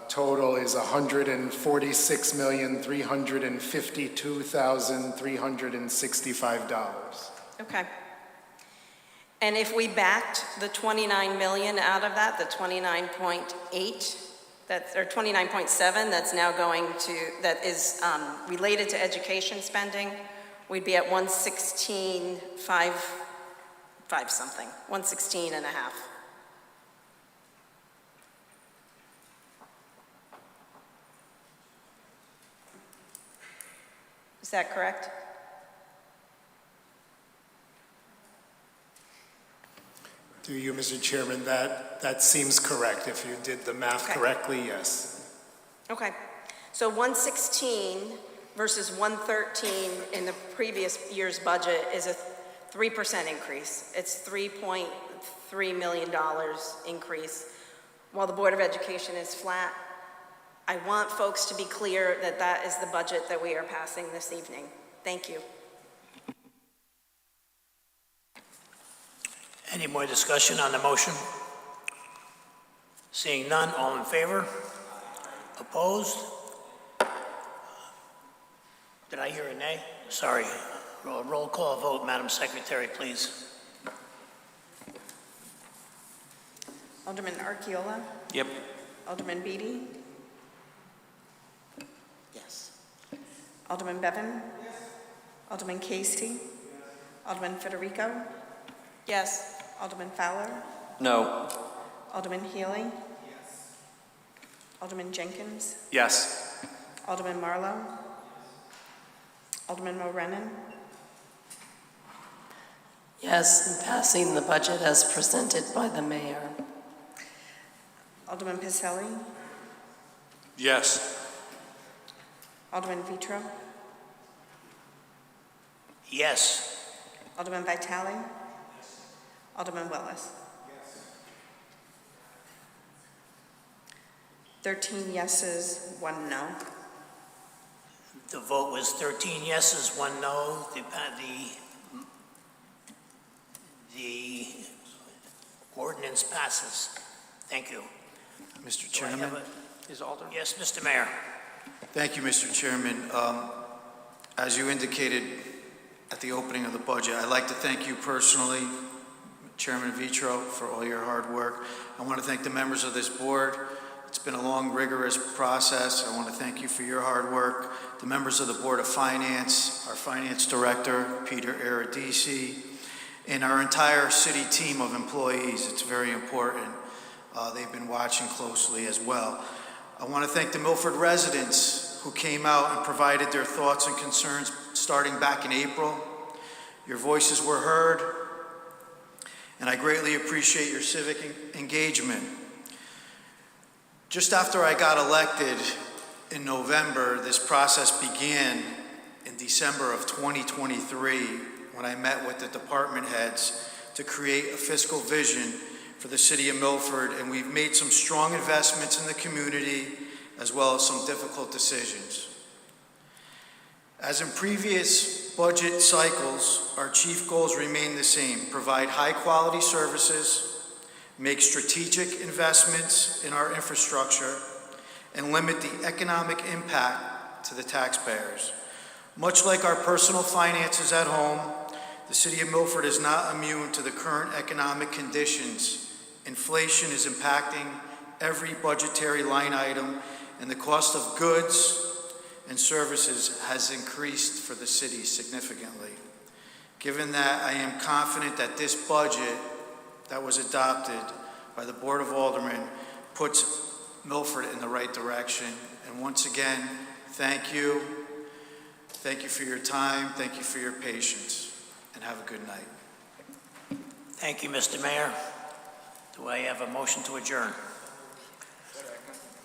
total is $146,352,365. Okay. And if we backed the 29 million out of that, the 29.8, or 29.7 that's now going to, that is related to education spending, we'd be at 116.5 something, 116 and a half. Is that correct? To you, Mr. Chairman, that seems correct. If you did the math correctly, yes. Okay. So 116 versus 113 in the previous year's budget is a 3% increase. It's $3.3 million increase. While the Board of Education is flat, I want folks to be clear that that is the budget that we are passing this evening. Thank you. Any more discussion on the motion? Seeing none, all in favor? Opposed? Did I hear a nay? Sorry. Roll call vote, Madam Secretary, please. Alderman Archiola? Yep. Alderman Beatty? Yes. Alderman Bevan? Yes. Alderman Casey? Yes. Alderman Federico? Yes. Alderman Fowler? No. Alderman Healy? Yes. Alderman Jenkins? Yes. Alderman Marlowe? Alderman Morenon? Yes, and passing the budget as presented by the mayor. Alderman Piselli? Yes. Alderman Vitro? Yes. Alderman Vitale? Alderman Willis? 13 yeses, 1 no. The vote was 13 yeses, 1 no. The ordinance passes. Thank you. Mr. Do I have Chairman? Yes, Mr. Mayor. Thank you, Mr. Chairman. As you indicated at the opening of the budget, I'd like to thank you personally, Chairman Vitro, for all your hard work. I want to thank the members of this board. It's been a long, rigorous process. I want to thank you for your hard work. The members of the Board of Finance, our Finance Director, Peter Aradisi, and our entire city team of employees. It's very important. They've been watching closely as well. I want to thank the Milford residents who came out and provided their thoughts and concerns starting back in April. Your voices were heard, and I greatly appreciate your civic engagement. Just after I got elected in November, this process began in December of 2023 when I met with the department heads to create a fiscal vision for the city of Milford, and we've made some strong investments in the community as well as some difficult decisions. As in previous budget cycles, our chief goals remain the same: provide high-quality services, make strategic investments in our infrastructure, and limit the economic impact to the taxpayers. Much like our personal finances at home, the City of Milford is not immune to the current economic conditions. Inflation is impacting every budgetary line item, and the cost of goods and services has increased for the city significantly. Given that, I am confident that this budget that was adopted by the Board of Aldermen puts Milford in the right direction. And once again, thank you. Thank you for your time. Thank you for your patience. And have a good night. Thank you, Mr. Mayor. Do I have a motion to adjourn?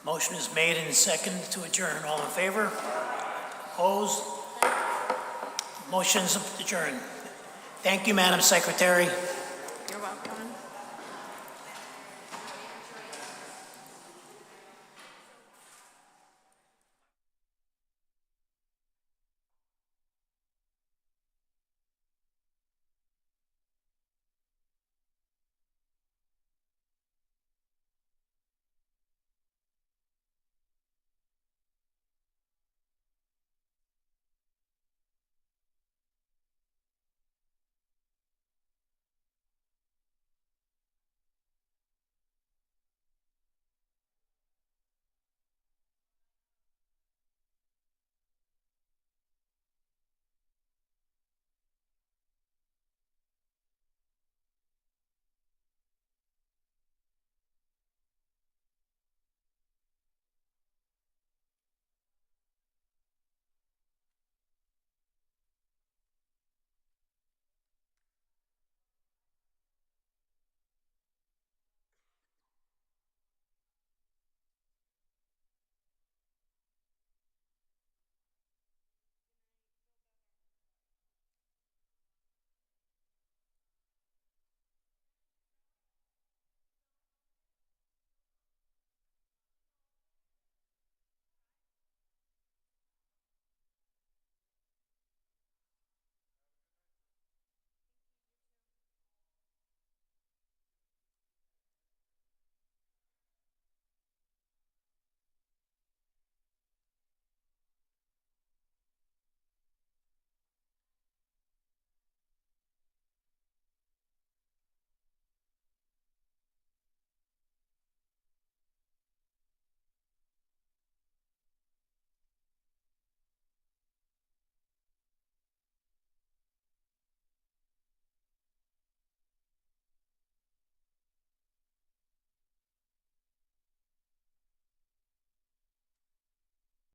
Motion is made and seconded to adjourn. All in favor? Opposed? Motion's adjourned. Thank you, Madam Secretary.